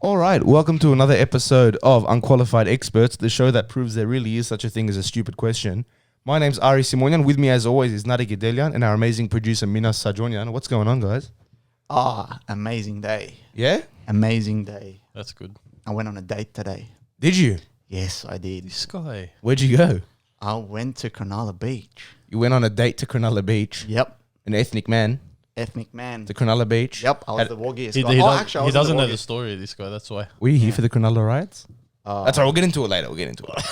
All right, welcome to another episode of Unqualified Experts, the show that proves there really is such a thing as a stupid question. My name's Ari Simonian. With me, as always, is Nareg and our amazing producer, Minas Sajonian. What's going on, guys? Amazing day. Yeah? Amazing day. That's good. I went on a date today. Did you? Yes, I did. This guy. Where'd you go? I went to Cronulla Beach. You went on a date to Cronulla Beach. Yep. An ethnic man Ethnic man. to Cronulla Beach. Yep, I was Had- the woggiest He, guy. he, Oh, does, actually, I he wasn't the doesn't know the woggiest. story, this guy. That's why. Were you here for the Cronulla riots? That's all right, we'll get into it later.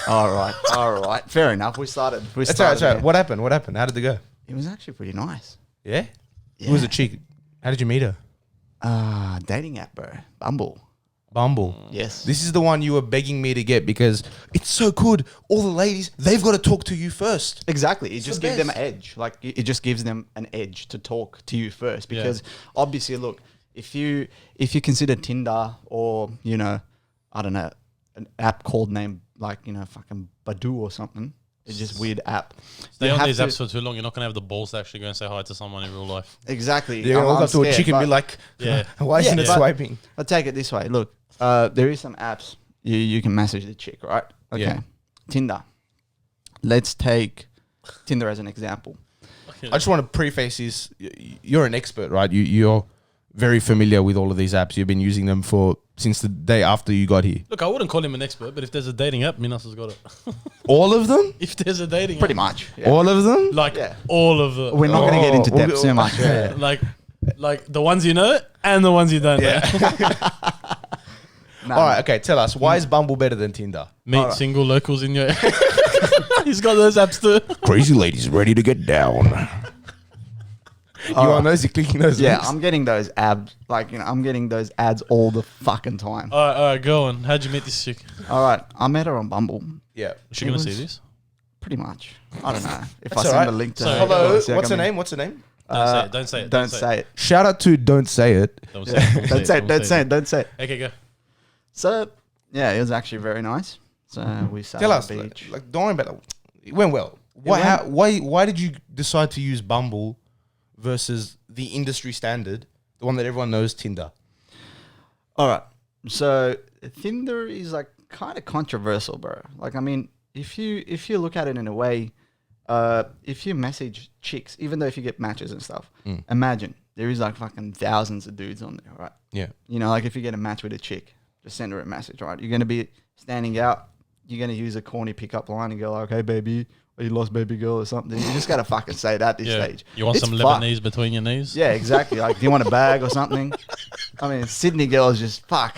All right. Fair enough. We started. That's all right. What happened? How did it go? It was actually pretty nice. Yeah? Yeah. Who was the chick? How did you meet her? Dating app, bro. Bumble. Bumble. Yes. This is the one you were begging me to get because it's so good. All the ladies, they've got to talk to you first. Exactly. It just the gives them an best. edge. Like it just gives them an edge to talk to you first. Because obviously, look, if you consider Tinder or, I don't know, an app called name like, fucking Badoo or something. It's just weird app. Stay You on have these to- apps for too long. You're not going to have the balls to actually go and say hi to someone in real life. Exactly. You're going to walk up to a scared, chick and be but like, Yeah. why isn't it but- swiping? I'll take it this way. Look, there is some apps you can message the chick, right? Okay. Yeah. Tinder. Let's take Tinder as an example. I just want to preface this. You're an expert, right? You're very familiar with all of these apps. You've been using them since the day after you got here. Look, I wouldn't call him an expert, but if there's a dating app, Minas has got it. All of them? If there's a dating Pretty app. much. Yeah. All of them? Like, Yeah. all of them. We're not going to get into depth too much. Yeah, like the ones you know and the ones you don't know. Nah, All right, okay. Tell us, why is Bumble better than Tinder? Meet single locals in your... He's got those apps too. Crazy ladies ready to get down. You on those? You're clicking those Yeah, links? I'm getting those ads. I'm getting those ads all the fucking time. All right, go on. How'd you meet this chick? All right, I met her on Bumble. Yeah. Is she It going to see was- this? Pretty much. I don't know if That's I all send right. a link to Sorry. her. Hello, see, I what's her can- name? What's her name? Don't say it. Don't say it. Shout out to Don't Say It. Don't say it. Don't say it. Don't say it. Don't say it. Okay, go. So yeah, it was actually very nice. So we sat Tell on us, the beach. like, don't worry about it. It went well. Why did you decide to use Bumble versus the industry standard, the one that everyone knows, Tinder? All right. So Tinder is like kind of controversial, bro. Like, I mean, if you look at it in a way, if you message chicks, even though if you get matches and stuff, imagine there is like fucking thousands of dudes on there, right? Yeah. Like if you get a match with a chick, just send her a message, right? You're gonna be standing out. You're gonna use a corny pickup line and go like, "Hey, baby, are you lost, baby girl," or something. You just gotta fucking say that at this stage. You want It's some fuck. Lebanese between your knees? Yeah, exactly. Like, do you want a bag or something? I mean, Sydney girls just fuck.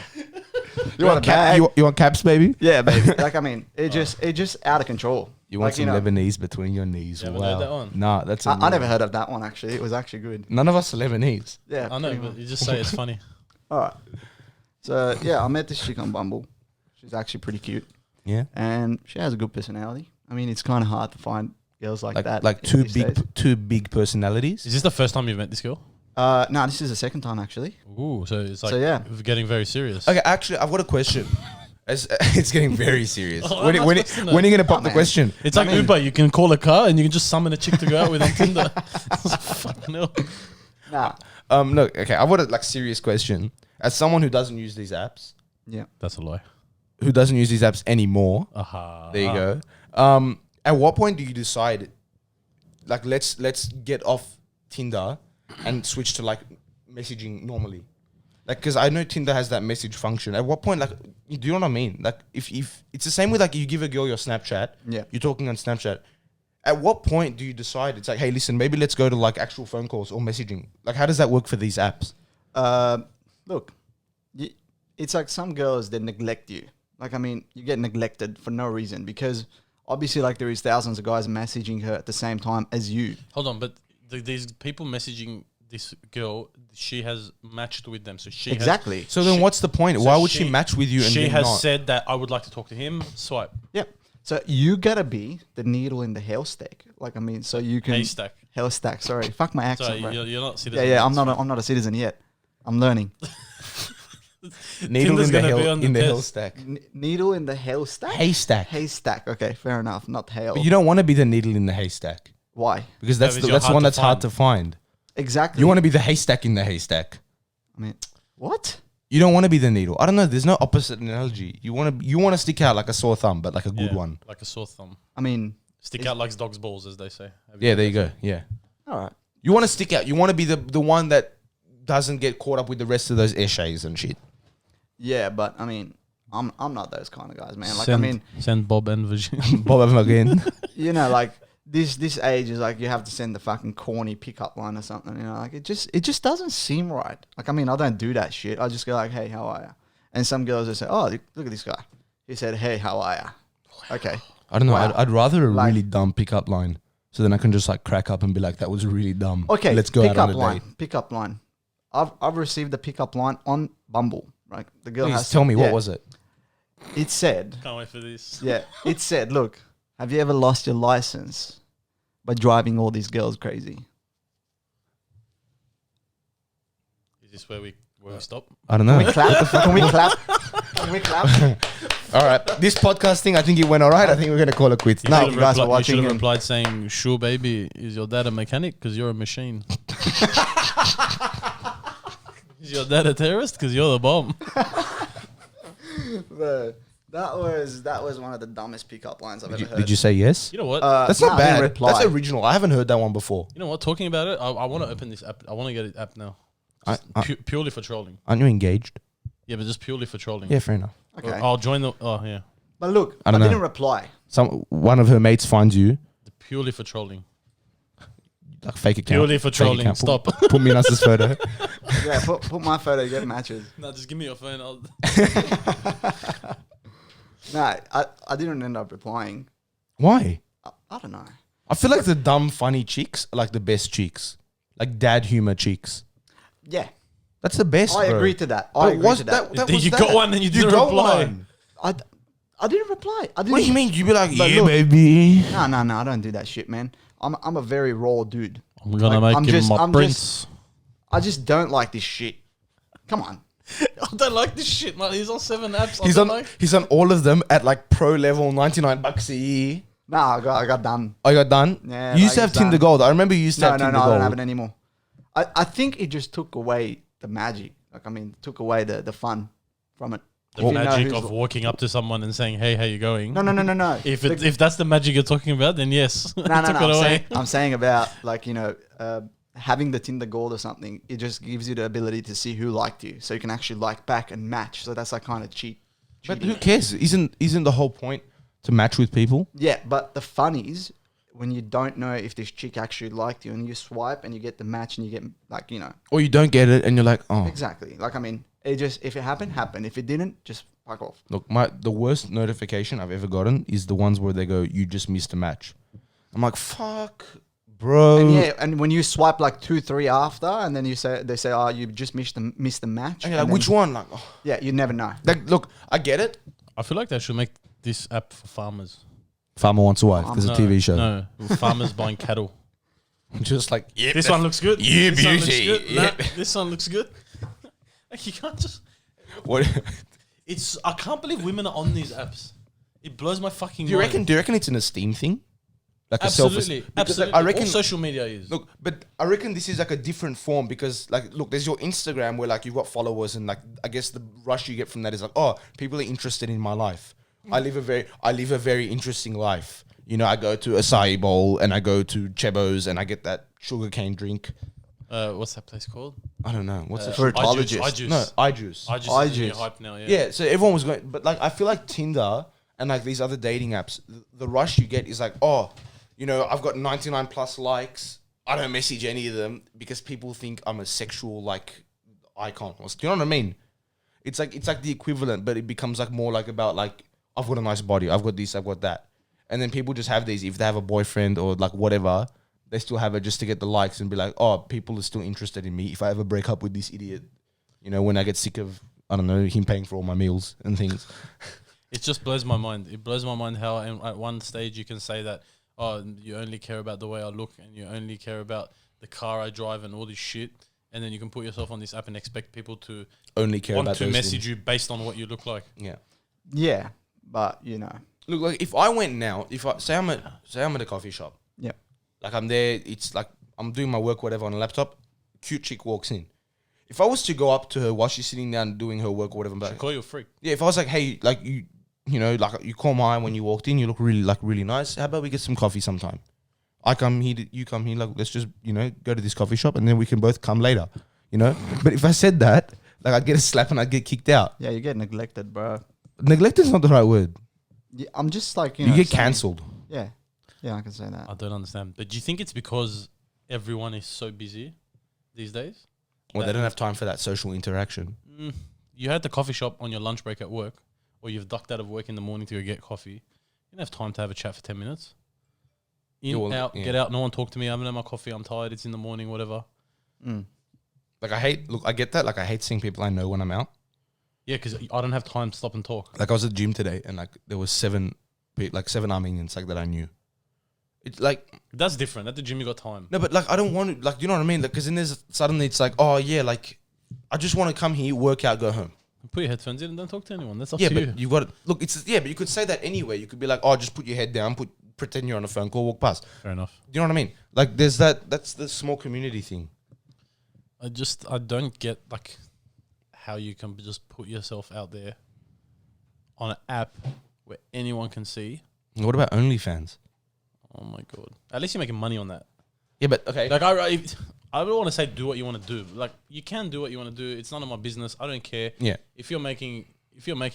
You want a bag? You want caps, baby? Yeah, baby. Like, I mean, it just out of control. You want Like, some Lebanese between your knees? You haven't Wow. heard that one? Nah, that's. I never heard of that one actually. It was actually good. None of us are Lebanese. Yeah, I know, pretty but much. you just say it's funny. All right. So yeah, I met this chick on Bumble. She's actually pretty cute, Yeah. and she has a good personality. I mean, it's kind of hard to find girls like that. Like in these days. two big personalities. Is this the first time you've met this girl? No, this is the second time actually. Ooh, so it's like So, yeah. getting very serious. Okay, actually, I've got a question. It's getting very serious. Oh, when am I supposed to know? are you gonna pop the man. question? It's like Uber. You can call a car and you can just summon a chick to go out with on Tinder. Fucking hell. Nah. Look, okay, I've got a serious question. As someone who doesn't use these apps, Yeah. That's a lie. who doesn't use these apps anymore, Aha. there you go. At what point do you decide, like, let's get off Tinder and switch to like messaging normally? Like, because I know Tinder has that message function. At what point, like, do you know what I mean? Like, if it's the same with like you give a girl your Snapchat, Yeah. you're talking on Snapchat. At what point do you decide it's like, hey, listen, maybe let's go to like actual phone calls or messaging? Like, how does that work for these apps? Look, it's like some girls, they neglect you. Like, I mean, you get neglected for no reason because obviously, like, there is thousands of guys messaging her at the same time as you. Hold on, but these people messaging this girl, she has matched with them. So she Exactly. So then, what's the point? Why would she she- match with you? And She then has not? said that I would like to talk to him. Swipe. Yep. So you gotta be the needle in the haystack. Like, I mean, so you can Haystack. Haystack. Sorry, fuck my accent, Sorry, bro. you're not Yeah, citizen. yeah. I'm not a citizen yet. I'm learning. Needle Tinder's in the gonna be hell on the in the test. hell stack. Needle in the haystack. Haystack. Haystack. Okay, fair enough. Not hail. But you don't want to be the needle in the haystack Why? because that's Because the you're that's the hard one to that's hard find. to find. Exactly. You want to be the haystack in the haystack. I mean, what? You don't want to be the needle. I don't know. There's no opposite analogy. You want to stick out like a sore thumb, but like a good one. Like a sore thumb. I mean, Stick out like dog's balls, as they say. Yeah, there you go. Yeah. all right. You want to stick out. You want to be the one that doesn't get caught up with the rest of those essays and shit. Yeah, but I mean, I'm not those kind of guys, man. Like, send Bob and Virginia. Bob again. you know, like this age is like you have to send the fucking corny pickup line or something. You know, like it just doesn't seem right. Like, I mean, I don't do that shit. I just go like, hey, how are you? And some girls just say, oh, look at this guy. He said, hey, how are you? Okay. I don't know. Wow. I'd rather a Like- really dumb pickup line, so then I can just like crack up and be like, that was really dumb. Okay, let's go out on a line. date. Pickup line. I've received the pickup line on Bumble. Right, the girl Please has tell me, yeah. what was it? It said, Can't wait for this. yeah, it said, look, have you ever lost your license by driving all these girls crazy? Is this where we stop? I don't know. Can we clap? Can we clap? Can we clap? All right, this podcast thing, I think it went all right. I think we're gonna call it quits. You No, should have you guys are you should watching have him. replied saying, "Sure, baby, is your dad a mechanic? Because you're a machine." Is your dad a terrorist? Because you're the bomb. Bro, that was one of the dumbest pickup lines I've ever heard. did you say yes? You know what? That's no, not I didn't bad. reply. That's original. I haven't heard that one before. You know what? Talking about it, I want to open this app. I want to get an app now. I- Purely for trolling. Aren't you engaged? Yeah, but just purely for trolling. Yeah, fair enough. Okay, I'll join the. Oh yeah, but look, I I don't know. didn't reply. One of her mates finds you, purely for trolling. like fake account. Purely for fake trolling. account. Stop. Put me in as photo. Yeah, put my photo, get matches. No, just give me your phone. I'll No, I didn't end up replying. Why? I don't know. I feel like the dumb, funny chicks are like the best chicks. Like dad humor chicks. Yeah, That's the best, I bro. agree to that. I But agree was to that. that You was got that. one and you didn't got reply. one. I didn't reply. I didn't. What do you mean? You be like, But yeah, look- baby. No, I don't do that shit, man. I'm a very raw dude. I'm gonna Like, make him my I'm prince. I just don't like this shit. Come on. I don't like this shit, man. He's on 7 apps. He's on all of them at like pro level, $99 a year. Nah, I got done. I got done. Yeah, You used to like have Tinder done. Gold. I remember you used to No, have no, Tinder no, I Gold. don't have it anymore. I think it just took away the magic. Like, I mean, took away the fun from it. The If you know magic who's- of walking up to someone and saying, "Hey, how you going?" No. If that's the magic you're talking about, then yes. No, Took it away. I'm saying about, like, you know, having the Tinder Gold or something. It just gives you the ability to see who liked you, so you can actually like back and match. So that's like kind of cheat. But cheating. who cares? Isn't the whole point to match with people? Yeah, but the fun is when you don't know if this chick actually liked you, and you swipe and you get the match, and you get, like, you know, Or you don't get it and you're like, oh. exactly. Like, I mean, it just, if it happened, happened. If it didn't, just fuck off. Look, the worst notification I've ever gotten is the ones where they go, you just missed a match. I'm like, fuck, bro. And yeah, and when you swipe like 2-3 after, and then they say, oh, you just missed the match. And you're and like, which then- one? Like, oh. Yeah, you never know. Like, look, I get it. I feel like they should make this app for farmers. Farmer Wants a Wife. There's a TV show. No, farmers buying cattle. Just like, yeah, This one looks good. Yeah, this one looks beauty. good. Yeah. Nah, this one looks good. Like, you can't just. What? I can't believe women are on these apps. It blows my fucking Do you mind. reckon it's an esteem thing? Like Absolutely. a self because Absolutely. I reckon All social media is. look, but I reckon this is like a different form because like look, there's your Instagram where like you've got followers and like I guess the rush you get from that is like, oh, people are interested in my life. I live a very interesting life. You know, I go to acai bowl and I go to Chebo's and I get that sugarcane drink. What's that place called? I don't know. What's it? Fruitologist. iJuice. No, iJuice. iJuice is iJuice. new hype now, yeah. Yeah, so everyone was going, but like I feel like Tinder and like these other dating apps, the rush you get is like, oh, you know, I've got 99 plus likes. I don't message any of them because people think I'm a sexual like icon. Do you know what I mean? It's like the equivalent, but it becomes like more like about like I've got a nice body, I've got this, I've got that, and then people just have these. If they have a boyfriend or like whatever, they still have it just to get the likes and be like, oh, people are still interested in me. If I ever break up with this idiot, you know, when I get sick of I don't know him paying for all my meals and things. It just blows my mind. It blows my mind how at one stage you can say that, oh, you only care about the way I look and you only care about the car I drive and all this shit. And then you can put yourself on this app and expect people to Only care want about to those message things. you based on what you look like. Yeah. Yeah, but you know, Look, like if I went now, if I say I'm at a coffee shop, yeah, like I'm there, it's like I'm doing my work, whatever, on a laptop. Cute chick walks in. if I was to go up to her while she's sitting down doing her work or whatever, She'll but call you a freak. yeah, if I was like, hey, like you know, like you call my eye when you walked in, you look really nice. How about we get some coffee sometime? I come here, you come here. Like, let's just, you know, go to this coffee shop and then we can both come later, you know? But if I said that, like, I'd get a slap and I'd get kicked out. Yeah, you get neglected, bro. Neglected's not the right word. Yeah, I'm just like, You know, get saying- cancelled. Yeah. Yeah, I can say that. I don't understand. But do you think it's because everyone is so busy these days? Well, they don't have time for that social interaction. You had the coffee shop on your lunch break at work, or you've ducked out of work in the morning to go get coffee. You don't have time to have a chat for 10 minutes. Get out, no one talk to me, I haven't had my coffee, I'm tired, it's in the morning, whatever. Like, I get that. Like, I hate seeing people I know when I'm out. Yeah, because I don't have time to stop and talk. Like, I was at the gym today and, like, there was seven Armenians, like, that I knew. It's like... That's different. At the gym, you got time. No, but, like, I don't want to... Like, you know what I mean? Because then there's... Suddenly, it's like, oh, yeah, like, I just want to come here, work out, go home. Put your headphones in and don't talk to anyone. That's up Yeah, to you. but you've got to... Look, it's... Yeah, but you could say that anyway. You could be like, oh, just put your head down, pretend you're on a phone call, walk past. Fair enough. Do you know what I mean? Like, there's that... That's the small community thing. I don't get, like, how you can just put yourself out there on an app where anyone can see. What about OnlyFans? Oh, my God. At least you're making money on that. Yeah, but... Okay. Like, I don't want to say do what you want to do. Like, you can do what you want to do. It's none of my business. I don't care. Yeah. If you're making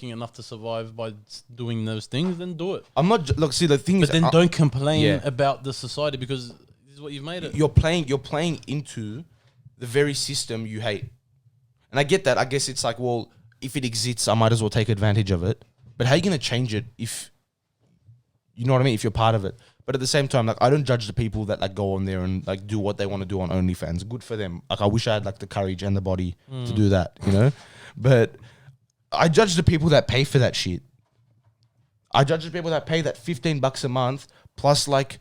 enough to survive by doing those things, then do it. I'm not... Look, see, the thing But is... then don't complain yeah. about the society because this is what you've made it. You're playing into the very system you hate. And I get that. I guess it's like, well, if it exists, I might as well take advantage of it. But how are you going to change it if... You know what I mean? If you're part of it. But at the same time, like, I don't judge the people that, like, go on there and, like, do what they want to do on OnlyFans. Good for them. Like, I wish I had, like, the courage and the body to do that, you know? But I judge the people that pay for that shit. I judge the people that pay that $15 a month plus, look,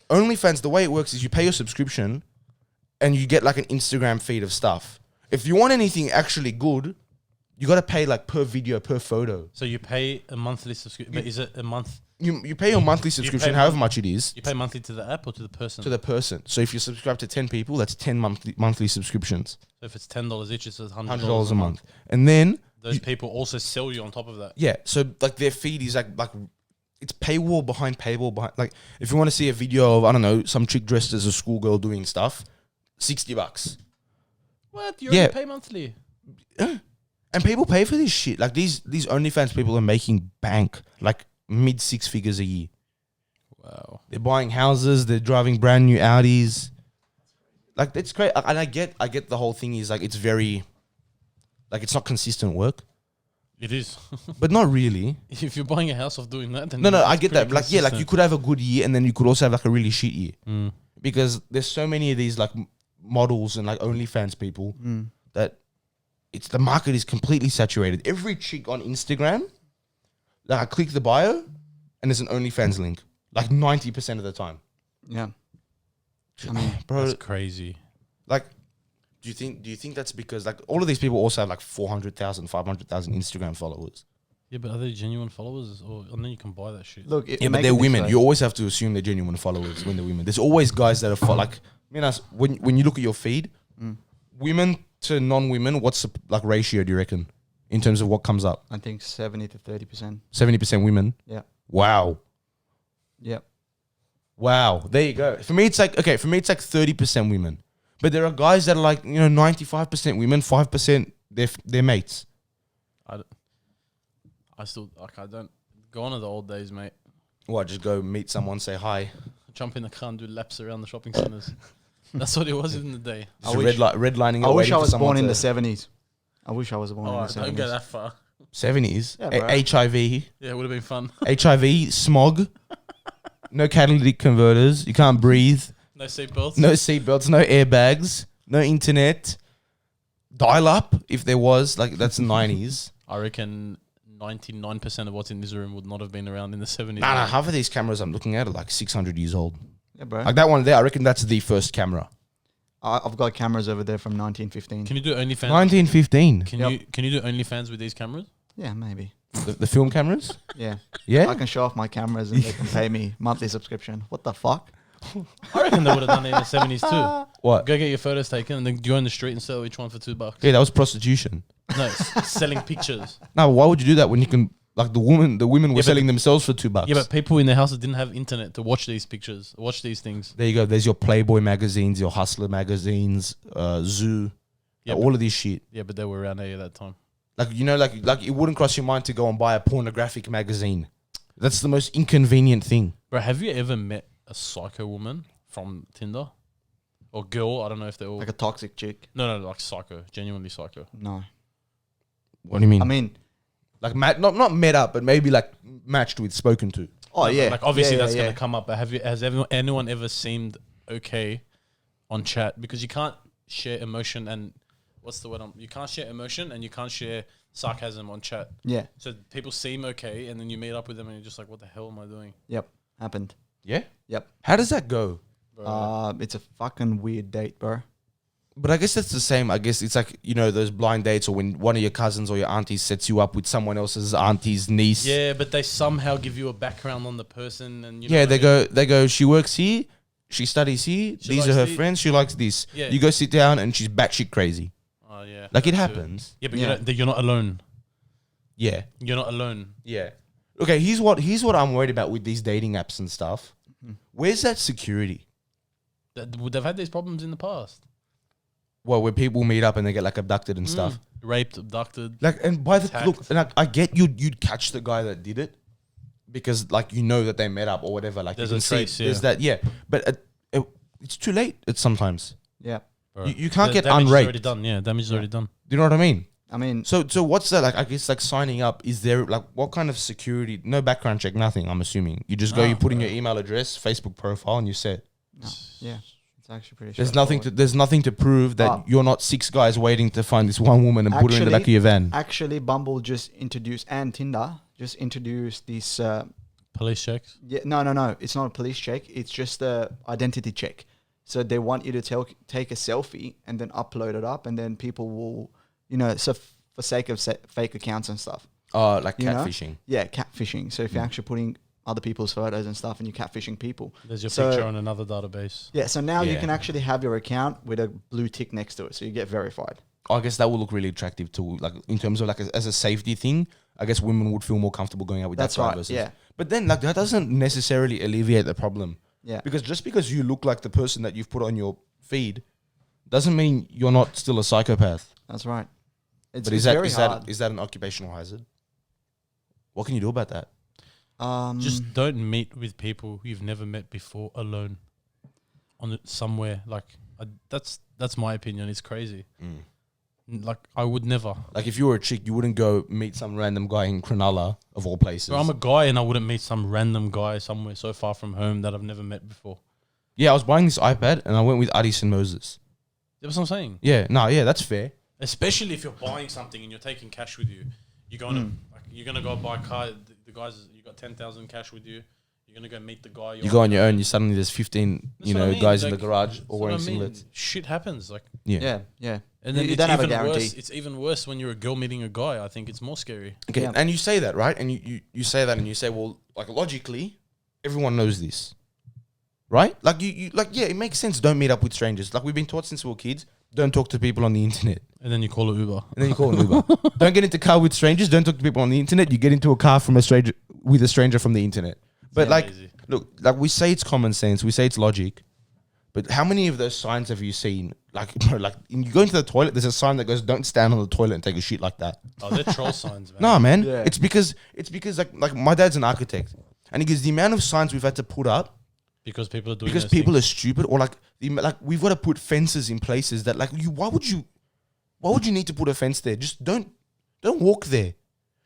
OnlyFans, the way it works is you pay your subscription and you get, like, an Instagram feed of stuff. If you want anything actually good, you got to pay, like, per video, per photo. So you pay a monthly subscription. But is it a month? You pay your monthly subscription, however much it is. You pay monthly to the app or to the person? To the person. So if you subscribe to 10 people, that's 10 monthly subscriptions. So if it's $10 each, it's $100 a month. And then... Those people also sell you on top of that. Yeah. So, like, their feed is, like it's paywall behind paywall behind. Like, if you want to see a video of, I don't know, some chick dressed as a schoolgirl doing stuff, $60. What? You already pay monthly? And people pay for this shit. Like, these OnlyFans people are making bank, like, mid 6 figures a year. Wow. They're buying houses. They're driving brand new Audis. Like, it's great. And I get the whole thing is, like, it's very, like, it's not consistent work. It is. But not really. If you're buying a house off doing that, then No, I it's get that. pretty Like, yeah, like, you consistent. could have a good year and then you could also have, like, a really shit year. Because there's so many of these, like, models and, like, OnlyFans people that the market is completely saturated. Every chick on Instagram, like, I click the bio and there's an OnlyFans link. Like, 90% of the time. Yeah. I mean, Bro, That's crazy. like, do you think that's because, like, all of these people also have, like, 400,000, 500,000 Instagram followers? Yeah, but are they genuine followers? And then you can buy that shit. look, Yeah, but they're women. You always have to assume they're genuine followers when they're women. There's always guys that are like, Minas, when you look at your feed, women to non-women, what's the, like, ratio, do you reckon, in terms of what comes up? I think 70 to 30%. 70% women? Yeah. Wow. Yep. Wow. There you go. For me, it's like 30% women. But there are guys that are like, 95% women, 5% they're mates. I still, like, I don't, gone are the old days, mate. What, just go meet someone, say hi? Jump in the car and do laps around the shopping centres. That's what it was in the day. Just redlining. I wish I was born in to the 70s. I wish I was born in the 70s. Don't go that far. 70s. Yeah, bro. HIV. Yeah, it would have been fun. HIV, smog, no catalytic converters, you can't breathe, No seatbelts. no seatbelts, no airbags, no internet, dial up if there was, like, that's the 90s. I reckon 99% of what's in this room would not have been around in the 70s. Nah, half of these cameras I'm looking at are like 600 years old. Yeah, bro. Like that one there, I reckon that's the first camera. I've got cameras over there from 1915. Can you do OnlyFans? 1915. Can you do OnlyFans with these cameras? Yeah, maybe. The film cameras? Yeah. Yeah? I can show off my cameras and they can pay me monthly subscription. What the fuck? I reckon they would have done it in the 70s too. What? Go get your photos taken and then go in the street and sell each one for $2. Yeah, that was prostitution. No, selling pictures. No, why would you do that when you can? Like the women were but selling themselves for $2. Yeah, but people in their houses didn't have internet to watch these pictures, watch these things. There you go. There's your Playboy magazines, your Hustler magazines, Zoo, Yeah, all of this shit. Yeah, but they were around there at that time. Like like it wouldn't cross your mind to go and buy a pornographic magazine. That's the most inconvenient thing. Bro, have you ever met a psycho woman from Tinder? Or girl? I don't know if they're all... Like a toxic chick. No, like psycho. Genuinely psycho. No. What do you mean? I mean, like not met up, but maybe like matched with, spoken to. oh No, yeah. Like obviously Yeah, that's yeah, going to come up. But has anyone ever seemed okay on chat? Because you can't share emotion and... What's the word? You can't share emotion and you can't share sarcasm on chat. Yeah. So people seem okay and then you meet up with them and you're just like, what the hell am I doing? Yep. Happened. Yeah? Yep. How does that go? Bro. It's a fucking weird date, bro. But I guess that's the same. I guess it's like, those blind dates or when one of your cousins or your aunties sets you up with someone else's auntie's niece. Yeah, but they somehow give you a background on the person and you know Yeah, what I mean? they go, she works here, she studies here, She these likes are her the- friends, she likes this. Yeah. You go sit down and she's batshit crazy. Oh yeah. Like it that too. happens. Yeah, but Yeah. you're not alone. Yeah. You're not alone. Yeah. Okay, here's what I'm worried about with these dating apps and stuff. Where's that security? They've had these problems in the past. Well, where people meet up and they get like abducted and stuff. Raped, abducted. Like, and by the Attacked. look, and I get you'd catch the guy that did it because like that they met up or whatever. Like There's you a can see trace, there's that, yeah. But it's too late. It's sometimes Yeah. Bro. you can't The get damage is unraped. already done. Yeah, damage is already done. Do you know what I mean? I mean, So what's that like? I guess like signing up. Is there like what kind of security? No background check, nothing. I'm assuming you just go. No, You put in your email address, Facebook profile, and you set. no. Yeah. It's actually pretty. There's nothing to prove that you're not 6 guys waiting to find this one woman and put her in the back of your van. Actually, Bumble just introduced and Tinder just introduced this. Police checks. Yeah, no. It's not a police check. It's just a identity check. So they want you to take a selfie and then upload it up, and then people will, so for sake of fake accounts and stuff. Like You know? catfishing. Yeah, catfishing. So if you're actually putting other people's photos and stuff and you're catfishing people. There's your So- picture on another database. Yeah, so now you Yeah. can actually have your account with a blue tick next to it. So you get verified. I guess that will look really attractive too. Like in terms of like as a safety thing, I guess women would feel more comfortable going out with That's that guy right, versus. yeah. But then like that doesn't necessarily alleviate the problem Yeah. because just because you look like the person that you've put on your feed doesn't mean you're not still a psychopath. That's right. But It's very hard. is that an occupational hazard? What can you do about that? Just don't meet with people you've never met before alone. Somewhere like that's my opinion. It's crazy. Like I would never. Like if you were a chick, you wouldn't go meet some random guy in Cronulla of all places. Bro, I'm a guy and I wouldn't meet some random guy somewhere so far from home that I've never met before. Yeah, I was buying this iPad and I went with Addis and Moses. That's what I'm saying. Yeah, that's fair. Especially if you're buying something and you're taking cash with you. You're going to you're gonna go buy a car. The guys, you got 10,000 cash with you. You're gonna go meet the guy. You go on your own. You suddenly there's 15, That's what I mean, guys in like, the garage that's all what wearing I mean. singlets. Shit happens. Like, Yeah. yeah. and then You it's don't have a even guarantee. worse. It's even worse when you're a girl meeting a guy. I think it's more scary. Okay, Yeah. and you say that, right? And you say that, and you say, well, like logically, everyone knows this, right? Like you like, yeah, it makes sense. Don't meet up with strangers. Like we've been taught since we were kids. Don't talk to people on the internet, And then you call it Uber. and then you call an Uber. Don't get into a car with strangers. Don't talk to people on the internet. You get into a car from a stranger with a stranger from the internet. But like, Crazy. look, like we say it's common sense. We say it's logic. But how many of those signs have you seen? Like, bro, like you go into the toilet, there's a sign that goes, "Don't stand on the toilet and take a shit like that." Oh, they're troll signs, man. No, man. Yeah. It's because like my dad's an architect, and he goes, the amount of signs we've had to put up Because people are doing because those people things. are stupid, or like we've got to put fences in places that like why would you need to put a fence there? Just don't walk there.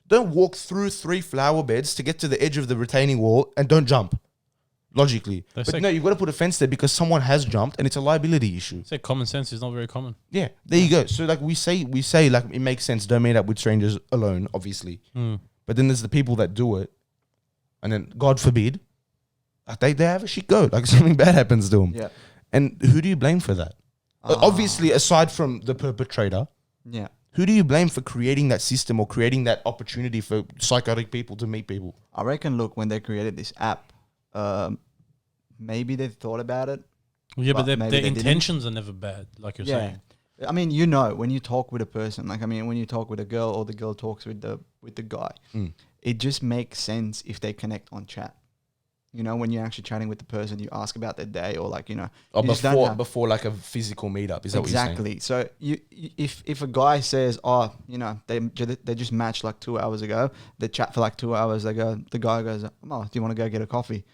Don't walk through 3 flower beds to get to the edge of the retaining wall and don't jump. Logically, They but say- no, you've got to put a fence there because someone has jumped and it's a liability issue. Say common sense is not very common. Yeah, there you go. So like we say like it makes sense. Don't meet up with strangers alone, obviously. But then there's the people that do it, and then God forbid, like they have a shit go. Like something bad happens to them. Yeah. And who do you blame for that? Obviously, aside from the perpetrator, Yeah. who do you blame for creating that system or creating that opportunity for psychotic people to meet people? I reckon, look, when they created this app, maybe they thought about it. Yeah, but But maybe their they didn't. intentions are never bad, like you're saying. I mean, you know, when you talk with a person, like, I mean, when you talk with a girl or the girl talks with the guy, it just makes sense if they connect on chat. You know, when you're actually chatting with the person, you ask about their day or like, you know, Or you just don't have- before like a physical meetup. Is that what you're saying? exactly. So if a guy says, oh, you know, they just matched like 2 hours ago, they chat for like 2 hours, the guy goes, oh, do you want to go get a coffee?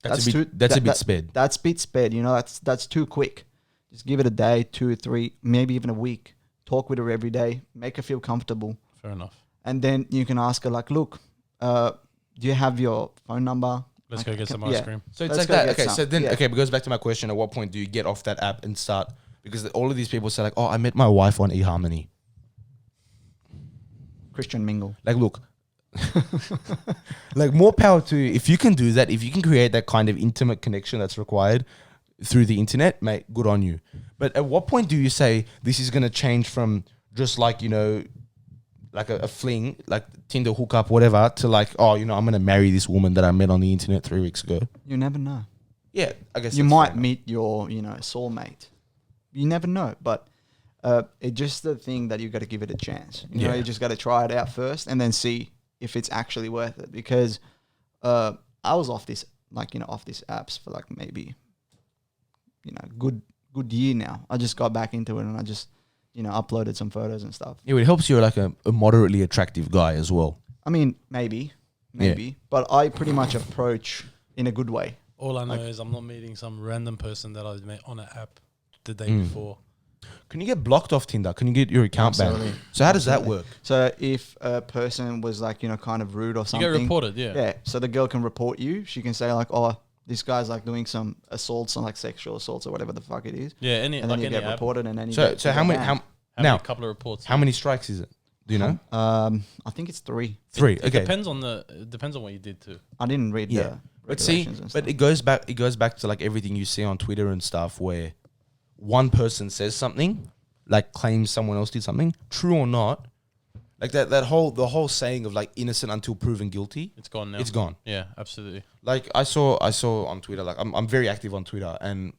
That's a bit sped. That's a bit sped. You know, that's too quick. Just give it a day, 2 or 3, maybe even a week. Talk with her every day. Make her feel comfortable. Fair enough. And then you can ask her like, look, do you have your phone number? Let's Like, go get some yeah. ice cream. So it's Let's like go that. get Okay, some. so then Yeah. okay, but it goes back to my question: at what point do you get off that app and start? Because all of these people say like, "Oh, I met my wife on eHarmony." Christian mingle. Like, look, like more power to you. If you can do that, if you can create that kind of intimate connection that's required through the internet, mate, good on you. But at what point do you say this is going to change from just like, you know, like a fling, like Tinder hookup, whatever, to like, oh, you know, I'm going to marry this woman that I met on the internet 3 weeks ago? You never know. Yeah, I guess You that's might fair enough. meet your, you know, soulmate. You never know, but it's just the thing that you got to give it a chance. You know, Yeah. you just got to try it out first and then see if it's actually worth it. Because I was off this, like, you know, off these apps for like maybe, you know, good year now. I just got back into it and I just, you know, uploaded some photos and stuff. Yeah, it helps you're like a moderately attractive guy as well. I mean, maybe, but I pretty much approach in a good way. All I know is I'm not meeting some random person that I met on an app the day before. Can you get blocked off Tinder? Can you get your account Absolutely. banned? So how does that Absolutely. work? So if a person was like, you know, kind of rude or You something, get reported, yeah. yeah. So the girl can report you. She can say like, oh, this guy's like doing some assaults and like sexual assaults or whatever the fuck it is. Yeah, any And like then you any get app. reported and then you So get, so you how get many banned. now A couple of reports. how many strikes is it? Do you know? I think it's 3. 3. It Okay. depends on what you did too. I didn't read Yeah. the But see, regulations and but stuff. it goes back to like everything you see on Twitter and stuff where one person says something, like claims someone else did something, true or not, like the whole saying of like innocent until proven guilty, It's gone now. it's gone. Yeah, absolutely. Like I saw on Twitter, like I'm very active on Twitter, and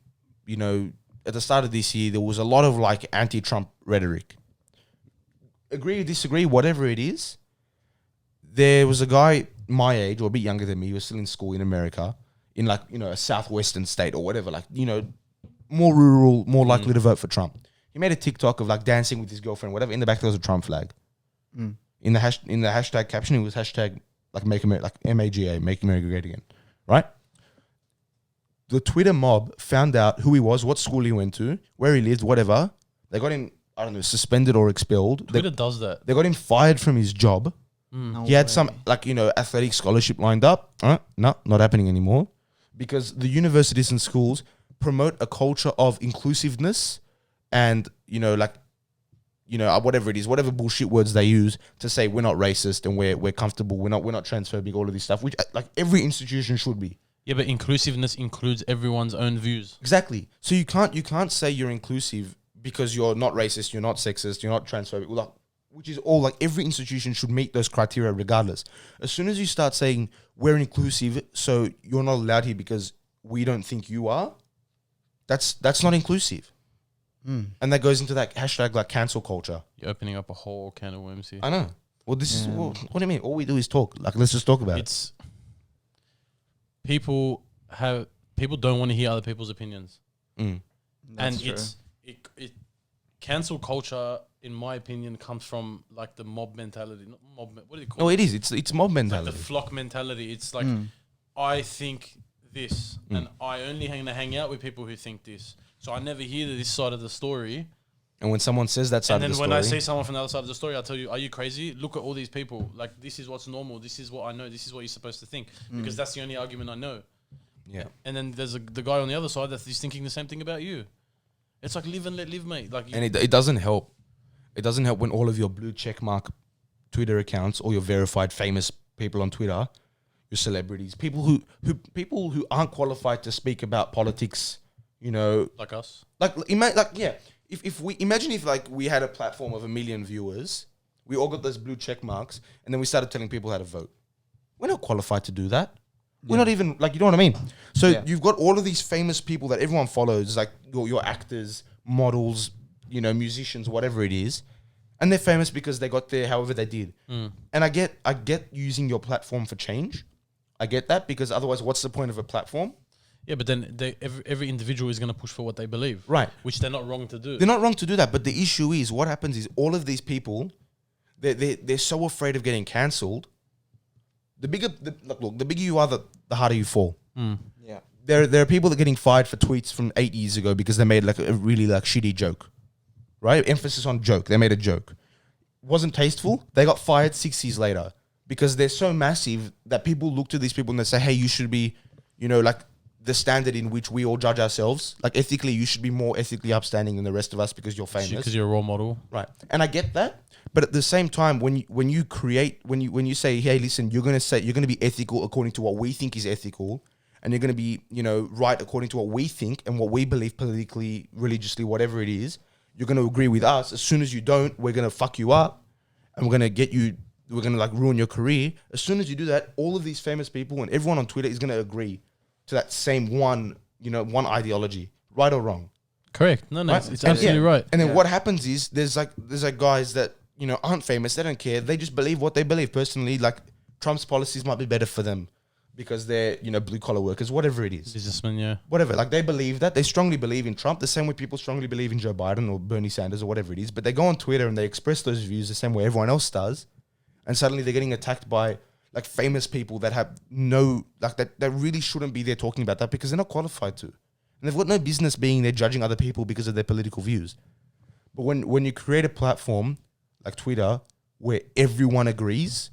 you know, at the start of this year there was a lot of like anti-Trump rhetoric. Agree or disagree, whatever it is. There was a guy my age or a bit younger than me, he was still in school in America, in like, you know, a southwestern state or whatever, like, you know, more rural, more likely to vote for Trump. He made a TikTok of like dancing with his girlfriend, whatever. In the back there was a Trump flag. In the hashtag caption, it was hashtag like make America, like MAGA, make America great again, right? The Twitter mob found out who he was, what school he went to, where he lived, whatever. They got him, I don't know, suspended or expelled. Twitter does that. They got him fired from his job. No He had way. some, like, you know, athletic scholarship lined up. No, not happening anymore. Because the universities and schools promote a culture of inclusiveness and, you know, like, you know, whatever it is, whatever bullshit words they use to say we're not racist and we're comfortable, we're not transphobic, all of this stuff, which like every institution should be. Yeah, but inclusiveness includes everyone's own views. Exactly. So you can't say you're inclusive because you're not racist, you're not sexist, you're not transphobic. Like, which is all like every institution should meet those criteria regardless. As soon as you start saying we're inclusive, so you're not allowed here because we don't think you are, that's not inclusive. And that goes into that hashtag like cancel culture. You're opening up a whole can of worms here. I know. Well, this is what do you mean? All we do is talk. Like, let's just talk about it. It's people don't want to hear other people's opinions, Mm. That's and true. it cancel culture, in my opinion, comes from like the mob mentality. Not mob. What do you call No, it? it is. It's mob Like the mentality. flock mentality. It's like I think this, and I only hang out with people who think this. So I never hear this side of the story. And when someone says that side And of then the when story, I see someone from the other side of the story, I'll tell you, are you crazy? Look at all these people. Like, this is what's normal. This is what I know. This is what you're supposed to think. Because that's the only argument I know. yeah, And then there's the guy on the other side that's thinking the same thing about you. It's like live and let live, mate. Like, and it doesn't help. It doesn't help when all of your blue checkmark Twitter accounts, all your verified famous people on Twitter, your celebrities, people who aren't qualified to speak about politics, you know, like us. If we imagine if like we had a platform of 1 million viewers, we all got those blue check marks, and then we started telling people how to vote. We're not qualified to do that. We're not even like, you know what I mean? So Yeah. you've got all of these famous people that everyone follows, like your actors, models, you know, musicians, whatever it is, and they're famous because they got there however they did. And I get using your platform for change. I get that, because otherwise, what's the point of a platform? Yeah, but then every individual is going to push for what they believe. Right. Which they're not wrong to do. They're not wrong to do that, but the issue is, what happens is all of these people, they're so afraid of getting cancelled. The bigger you are, the harder you fall. Yeah. There are people that are getting fired for tweets from 8 years ago because they made like a really like shitty joke, right? Emphasis on joke. They made a joke. Wasn't tasteful. They got fired 6 years later because they're so massive that people look to these people and they say, hey, you should be, you know, like the standard in which we all judge ourselves. Like ethically, you should be more ethically upstanding than the rest of us because you're famous. Because you're a role model. Right. And I get that. But at the same time, when you say, hey, listen, you're gonna be ethical according to what we think is ethical, and you're gonna be, you know, right according to what we think and what we believe politically, religiously, whatever it is, you're gonna agree with us. As soon as you don't, we're gonna fuck you up, and we're gonna like ruin your career. As soon as you do that, all of these famous people and everyone on Twitter is gonna agree to that same one ideology, right or wrong. Correct. No, Right? it's absolutely right. And then what happens is there's like guys that, you know, aren't famous. They don't care. They just believe what they believe. Personally, like Trump's policies might be better for them because they're, you know, blue collar workers, whatever it is. Businessmen, yeah. Whatever. Like they believe that. They strongly believe in Trump the same way people strongly believe in Joe Biden or Bernie Sanders or whatever it is. But they go on Twitter and they express those views the same way everyone else does. And suddenly they're getting attacked by like famous people that have that really shouldn't be there talking about that because they're not qualified to. And they've got no business being there judging other people because of their political views. But when you create a platform like Twitter where everyone agrees,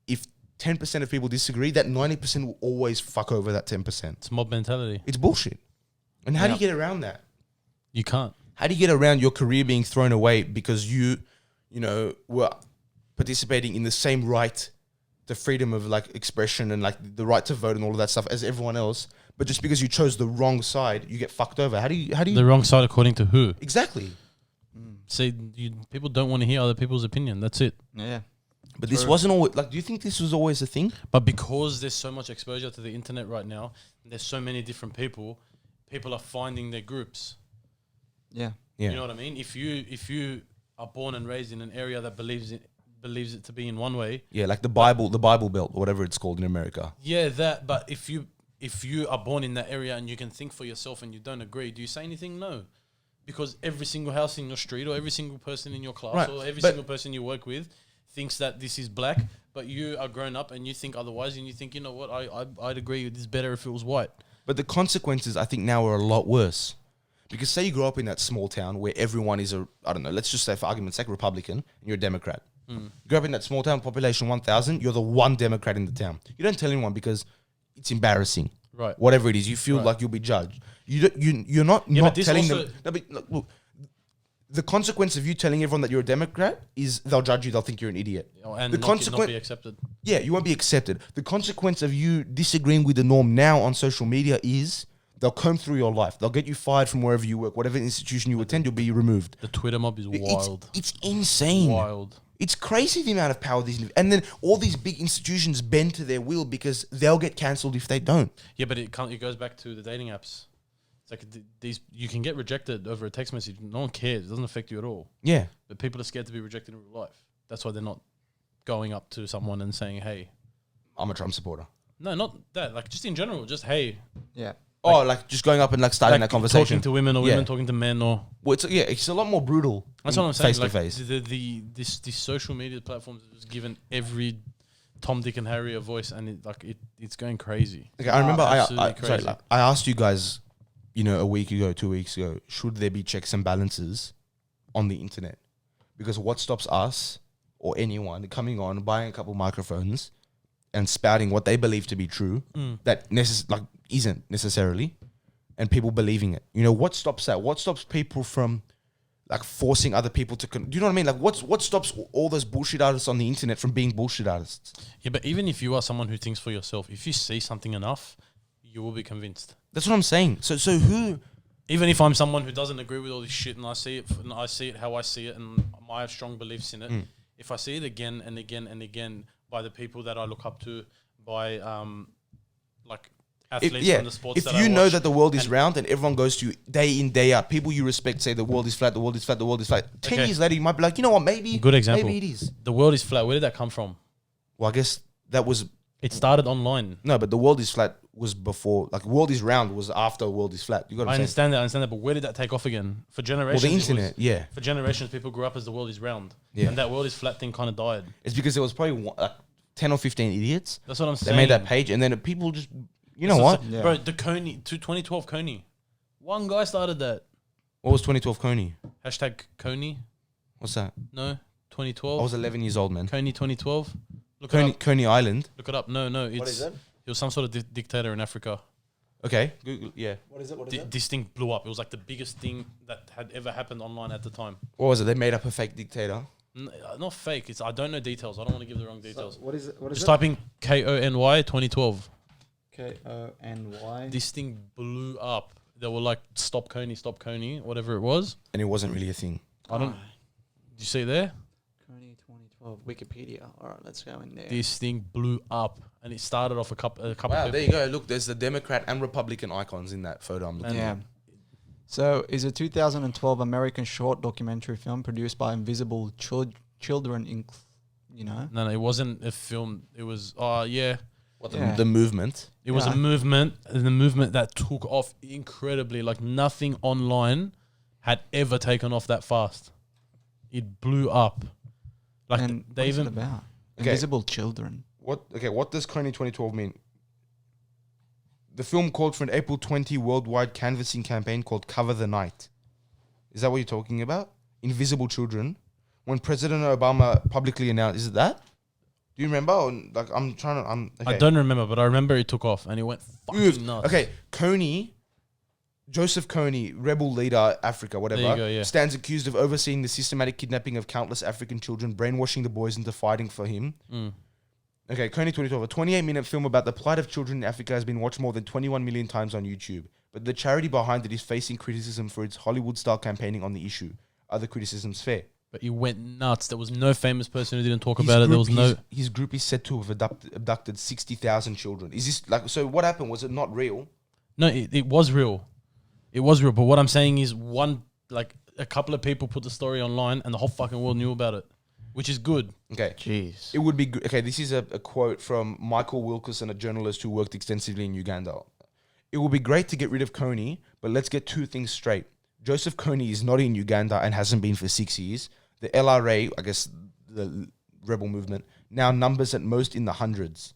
if 10% of people disagree, that 90% will always fuck over that 10%. It's mob mentality. It's bullshit. And how do you get around that? You can't. How do you get around your career being thrown away because you know, were participating in the same right to freedom of like expression and like the right to vote and all of that stuff as everyone else, but just because you chose the wrong side, you get fucked over? How do you The wrong side according to who? exactly? See, people don't want to hear other people's opinion. That's it. Yeah. But this wasn't always like. Do you think this was always a thing? But because there's so much exposure to the internet right now, and there's so many different people are finding their groups. Yeah. Yeah. You know what I mean? If you are born and raised in an area that believes it to be in one way. Yeah, like the Bible Belt or whatever it's called in America. Yeah, that. But if you are born in that area and you can think for yourself and you don't agree, do you say anything? No. Because every single house in your street or every single person in your class Right, or every but- single person you work with thinks that this is black, but you are grown up and you think otherwise and you think, you know what, I'd agree with this better if it was white. But the consequences, I think, now are a lot worse. Because say you grow up in that small town where everyone is I don't know, let's just say for argument's sake, Republican, and you're a Democrat. You grow up in that small town, population 1,000, you're the one Democrat in the town. You don't tell anyone because it's embarrassing. Right. Whatever it is, you feel like you'll be judged. You're not Yeah, but this telling also- them. No, but look, the consequence of you telling everyone that you're a Democrat is they'll judge you. They'll think you're an idiot. And The not consequence- be accepted. Yeah, you won't be accepted. The consequence of you disagreeing with the norm now on social media is they'll comb through your life. They'll get you fired from wherever you work, whatever institution you attend, you'll be removed. The Twitter mob is wild. It's insane. Wild. It's crazy the amount of power these, and then all these big institutions bend to their will because they'll get cancelled if they don't. Yeah, but it goes back to the dating apps. It's like these you can get rejected over a text message. No one cares. It doesn't affect you at all. Yeah, But people are scared to be rejected in real life. That's why they're not going up to someone and saying, "Hey." I'm a Trump supporter. No, not that. Like just in general, just hey. Yeah. Like just going up and like starting Like that conversation. talking to women or Yeah. women talking to men or. Well, it's a lot more brutal. That's what I'm saying. Face Like to face. These social media platforms have just given every Tom, Dick, and Harry a voice, and it's going crazy. Okay, I remember absolutely I crazy. I asked you guys, you know, a week ago, 2 weeks ago, should there be checks and balances on the internet? Because what stops us or anyone coming on, buying a couple microphones and spouting what they believe to be true that isn't necessarily, and people believing it? You know, what stops that? What stops people from like forcing other people to? Do you know what I mean? Like, what stops all those bullshit artists on the internet from being bullshit artists? Yeah, but even if you are someone who thinks for yourself, if you see something enough, you will be convinced. That's what I'm saying. So who? Even if I'm someone who doesn't agree with all this shit and I see it how I see it and I have strong beliefs in it, if I see it again and again and again by the people that I look up to, by like athletes from the sports. If that you I know watch. that the world is And- round and everyone goes to you day in, day out, people you respect say the world is flat, the world is flat, the world is flat. 10 Okay. years later, you might be like, you know what, maybe. Good example. Maybe it is. The world is flat. Where did that come from? Well, I guess that was. It started online. No, but the world is flat was before. Like, world is round was after world is flat. You got to I say. understand that, but where did that take off again? For Well, generations, the it was- internet, yeah. For generations, people grew up as the world is round. Yeah. And that world is flat thing kind of died. It's because there was probably like 10 or 15 idiots. That's what I'm They saying. made that page, and then people just, you know That's what? I'm saying. Yeah. Bro, the Coney, 2012 Coney. One guy started that. What was 2012 Coney? Hashtag Coney. What's that? No, I 2012. was 11 years old, man. Coney 2012. Look it Coney, up. Coney Island. Look it up. No, it's. What is it? It was some sort of dictator in Africa. Okay, Google, yeah. What is it? What is it? This thing blew up. It was like the biggest thing that had ever happened online at the time. What was it? They made up a fake dictator. Not fake. It's I don't know details. I don't want to give the wrong details. What is it? What is Just type in KONY 2012. KONY. This thing blew up. They were like, stop Coney, whatever it was. And it wasn't really a thing. I don't. Did you see it there? Coney 2012 Wikipedia. All right, let's go in there. This thing blew up, and it started off a couple. Wow, of people. there you go. Look, there's the Democrat and Republican icons in that photo I'm looking Yeah. at. So, is a 2012 American short documentary film produced by Invisible Children, you know? No, it wasn't a film. It was. Yeah. What, Yeah. the movement? It was Yeah. a movement, and the movement that took off incredibly. Like nothing online had ever taken off that fast. It blew up. Like And they what is it even about? Okay. Invisible Children. What does Coney 2012 mean? The film called for an April 20 worldwide canvassing campaign called Cover the Night. Is that what you're talking about? Invisible Children. When President Obama publicly announced, is it that? Do you remember? Or, like, okay. I don't remember, but I remember it took off and it went fucking nuts. Okay, Coney, Joseph Coney, rebel leader, Africa, whatever, There you go, yeah. stands accused of overseeing the systematic kidnapping of countless African children, brainwashing the boys into fighting for him. Okay, Coney 2012, a 28-minute film about the plight of children in Africa has been watched more than 21 million times on YouTube. But the charity behind it is facing criticism for its Hollywood-style campaigning on the issue. Are the criticisms fair? But it went nuts. There was no famous person who didn't talk about it. There was no. His group is said to have abducted 60,000 children. Is this like, so what happened? Was it not real? No, it was real. It was real. But what I'm saying is a couple of people put the story online and the whole fucking world knew about it, which is good. Okay. Jeez. It would be good. Okay, this is a quote from Michael Wilkerson, a journalist who worked extensively in Uganda. It would be great to get rid of Coney, but let's get two things straight. Joseph Coney is not in Uganda and hasn't been for 6 years. The LRA, I guess the rebel movement, now numbers at most in the hundreds.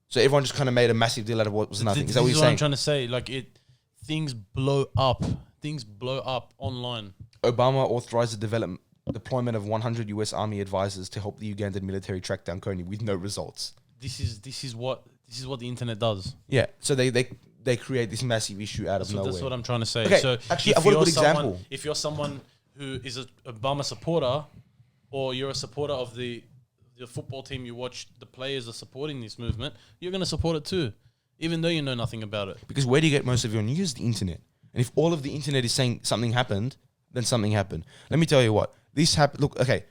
So everyone just kind of made a massive deal out of what was nothing. Is that what This you're saying? I'm trying to say. Things blow up. Things blow up online. Obama authorized the deployment of 100 US Army advisors to help the Ugandan military track down Coney with no results. This is what the internet does. Yeah, so they create this massive issue out of So nowhere. that's what I'm trying to say. Okay, So actually, if I've got a you're good someone- example. If you're someone who is a Obama supporter, or you're a supporter of the football team you watch, the players are supporting this movement, you're going to support it too, even though you know nothing about it. Because where do you get most of your news? The internet. And if all of the internet is saying something happened, then something happened. Let me tell you what. This happened. Look, okay.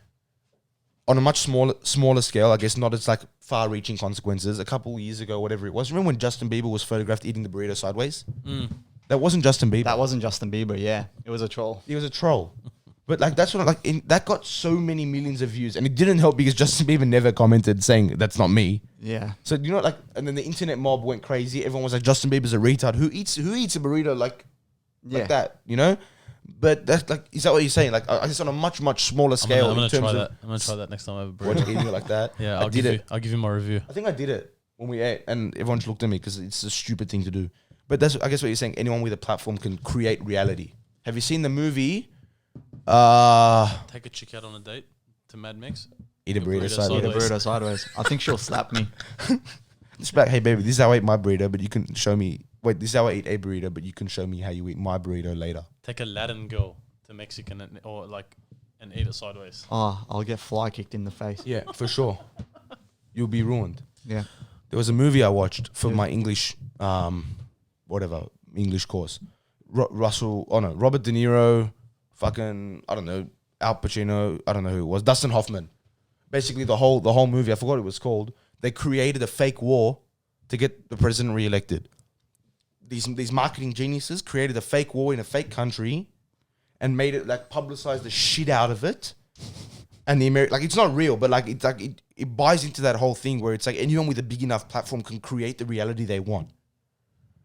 On a much smaller scale, I guess not as like far-reaching consequences. A couple of years ago, whatever it was. Remember when Justin Bieber was photographed eating the burrito sideways? That wasn't Justin Bieber. That wasn't Justin Bieber, yeah. It was a troll. He was a troll. But like that's what that got so many millions of views, and it didn't help because Justin Bieber never commented saying that's not me. Yeah. So you know, like, and then the internet mob went crazy. Everyone was like, Justin Bieber's a retard. Who eats a burrito like that? You know. But that's like, is that what you're saying? Like, I guess on a much smaller scale. I'm gonna in terms try of that. I'm gonna try that next time I have a Watch burrito. eating it like that. Yeah, I did it. I'll give you my review. I think I did it when we ate, and everyone just looked at me because it's a stupid thing to do. But that's, I guess, what you're saying. Anyone with a platform can create reality. Have you seen the movie? Take a chick out on a date to Mad Max. Eat a burrito Eat a sideways. burrito sideways. I think she'll slap me. It's like, hey baby, this is how I eat my burrito, but you can show me. Wait, this is how I eat a burrito, but you can show me how you eat my burrito later. Take a Latin girl to Mexican and eat it sideways. Oh, I'll get fly kicked in the face. Yeah, for sure. You'll be ruined. Yeah. There was a movie I watched for my English, English course. Robert De Niro, fucking, I don't know, Al Pacino, I don't know who it was, Dustin Hoffman. Basically, the whole movie, I forgot what it was called. They created a fake war to get the president reelected. These marketing geniuses created a fake war in a fake country and made it like publicize the shit out of it. And the like it's not real, but like it's like it buys into that whole thing where it's like anyone with a big enough platform can create the reality they want.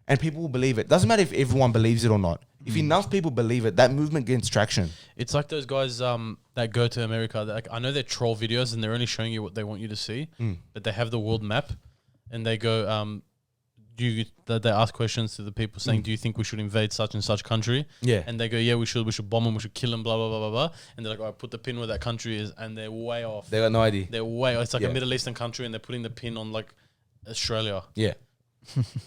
And people will believe it. Doesn't matter if everyone believes it or not. If enough people believe it, that movement gains traction. It's like those guys that go to America. Like, I know they're troll videos and they're only showing you what they want you to see, but they have the world map and they go, they ask questions to the people saying, do you think we should invade such and such country? Yeah. And they go, yeah, we should bomb them, we should kill them, blah, blah, blah, blah, blah. And they're like, all right, put the pin where that country is. And they're way off. They got no idea. They're way off. It's like a Middle Eastern country and they're putting the pin on like Australia. Yeah.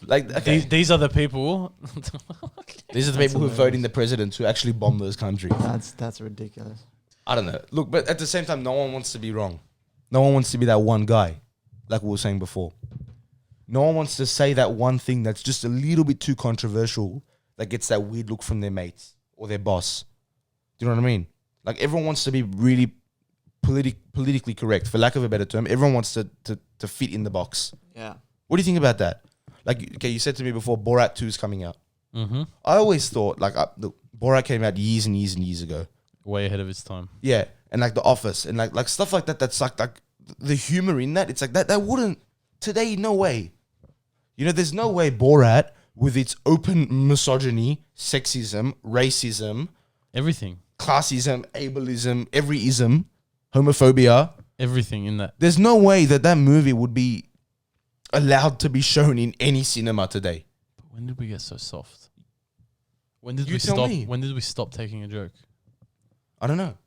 Like okay. These are the people. These are the people who vote in the presidents who actually bomb those countries. That's ridiculous. I don't know. Look, but at the same time, no one wants to be wrong. No one wants to be that one guy, like we were saying before. No one wants to say that one thing that's just a little bit too controversial that gets that weird look from their mates or their boss. Do you know what I mean? Like everyone wants to be really politically correct, for lack of a better term. Everyone wants to fit in the box. Yeah. What do you think about that? Like, okay, you said to me before, Borat 2 is coming out. Mm-hmm. I always thought, like, look, Borat came out years and years and years ago. Way ahead of its time. Yeah, and like The Office and like stuff like that. That's like the humor in that. It's like that wouldn't today. No way. You know, there's no way Borat with its open misogyny, sexism, racism, Everything. classism, ableism, every ism, homophobia. Everything in that. There's no way that movie would be allowed to be shown in any cinema today. But when did we get so soft? When did You we tell stop? me. When did we stop taking a joke? I don't know.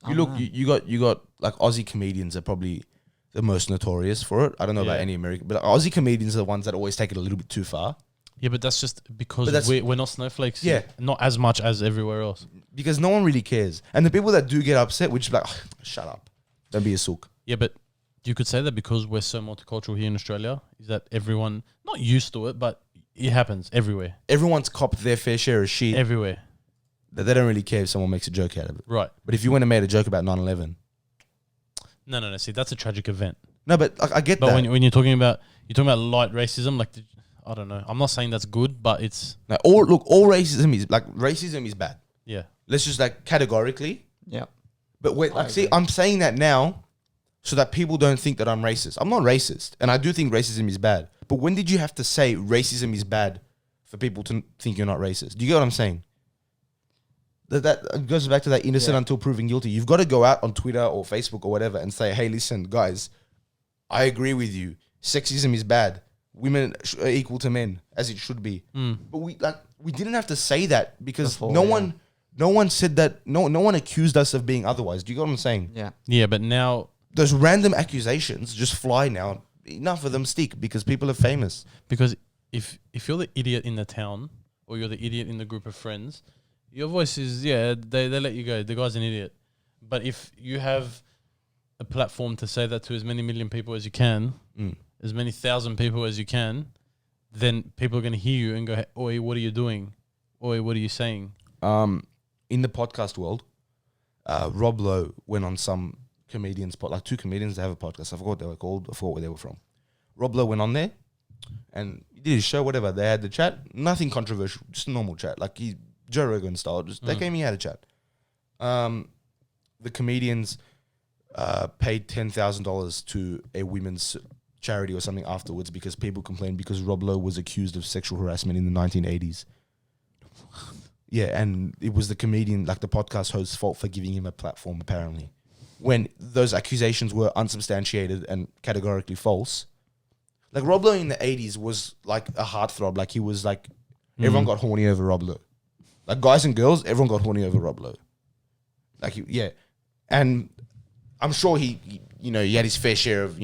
You got like Aussie comedians are probably the most notorious for it. I don't know about any American, but Aussie comedians are the ones that always take it a little bit too far. Yeah, but that's just because that's- we're not snowflakes. Yeah. Not as much as everywhere else. Because no one really cares. And the people that do get upset, which is like, shut up. Don't be a sook. Yeah, but you could say that because we're so multicultural here in Australia, is that everyone not used to it, but it happens everywhere. Everyone's copped their fair share of shit. Everywhere. That they don't really care if someone makes a joke out of it. Right. But if you went and made a joke about 9/11. No. See, that's a tragic event. No, but I get But that. when you're talking about light racism, like I don't know. I'm not saying that's good, but it's No, all racism is bad. yeah. Let's just like categorically. Yeah. But wait, like, see, I'm saying that now so that people don't think that I'm racist. I'm not racist. And I do think racism is bad. But when did you have to say racism is bad for people to think you're not racist? Do you get what I'm saying? That goes back to that innocent until proven guilty. You've got to go out on Twitter or Facebook or whatever and say, hey, listen, guys, I agree with you. Sexism is bad. Women are equal to men, as it should be. But we didn't have to say that because Before, no one said that. No one accused us of being otherwise. Do you get what I'm saying? Yeah. Yeah, but now Those random accusations just fly now. Enough of them stick because people are famous. because if you're the idiot in the town or you're the idiot in the group of friends, your voice is they let you go. The guy's an idiot. But if you have a platform to say that to as many million people as you can, as many thousand people as you can, then people are going to hear you and go, "Oi, what are you doing? Oi, what are you saying?" In the podcast world, Rob Lowe went on some comedians, like two comedians that have a podcast. I forgot what they were called. I forgot where they were from. Rob Lowe went on there and he did his show, whatever. They had the chat. Nothing controversial, just a normal chat. Like Joe Rogan style. Just they came in, had a chat. The comedians paid $10,000 to a women's charity or something afterwards because people complained because Rob Lowe was accused of sexual harassment in the 1980s. Yeah, and it was the comedian, like the podcast host's fault for giving him a platform, apparently. When those accusations were unsubstantiated and categorically false. Like Rob Lowe in the 80s was like a heartthrob. Like he was like, everyone got horny over Rob Lowe. Like guys and girls, everyone got horny over Rob Lowe. Like, and I'm sure he had his fair share of,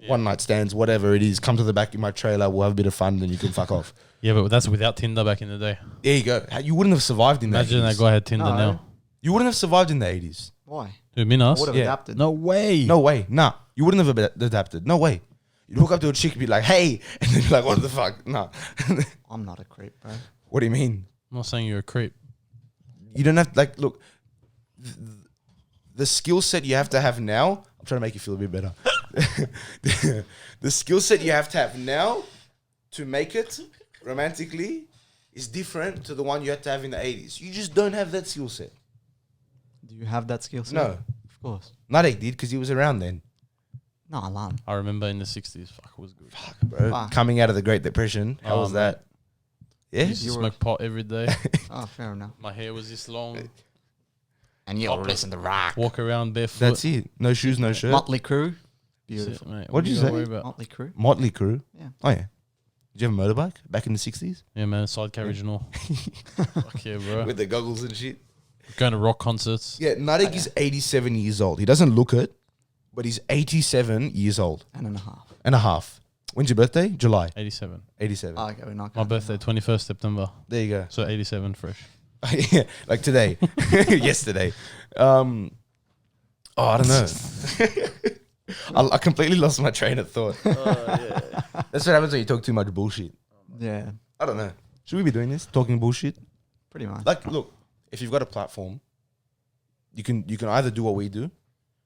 one night stands, whatever it is. Come to the back of my trailer, we'll have a bit of fun, then you can fuck off. Yeah, but that's without Tinder back in the day. There you go. You wouldn't have survived in the 80s. Imagine that guy had Tinder No. now. You wouldn't have survived in the 80s. Why? Who, Minas? Would have Yeah. adapted. No way. No way. Nah. You wouldn't have adapted. No way. You'd hook up to a chick and be like, hey, and then be like, what the fuck? Nah. I'm not a creep, bro. What do you mean? I'm not saying you're a creep. You don't have to, look, the skill set you have to have now, I'm trying to make you feel a bit better. the skill set you have to have now to make it romantically is different to the one you had to have in the 80s. You just don't have that skill set. Do you have that skill set? No. Of course. Nareg did because he was around then. No, Alan. I remember in the 60s. Fuck, it was good. Fuck, bro. Fuck. Coming out of the Great Depression. How Oh, was mate. that? I Yeah? used to You were- smoke pot every day. Oh, fair enough. My hair was this long. And you'll listen to rock. Walk around barefoot. That's it. No shoes, no shirt. Motley Crue. That's it, Beautiful. mate. What'd you gotta say? worry about? Motley Crue. Motley Crue. Yeah. Oh, yeah. Did you have a motorbike back in the 60s? Yeah, man. Side carriage and all. Fuck yeah, bro. With the goggles and shit. Going to rock concerts. Yeah, Nareg is 87 years old. He doesn't look it, but he's 87 years old And a half. and a half. When's your birthday? July. 87. 87. Oh, okay, we're not My going birthday, 21st September. There you go. So 87 fresh. Yeah, like today. Yesterday. I don't know. I completely lost my train of thought. That's what happens when you talk too much bullshit. Yeah, I don't know. Should we be doing this? Talking bullshit? pretty much. Like, look, if you've got a platform, you can either do what we do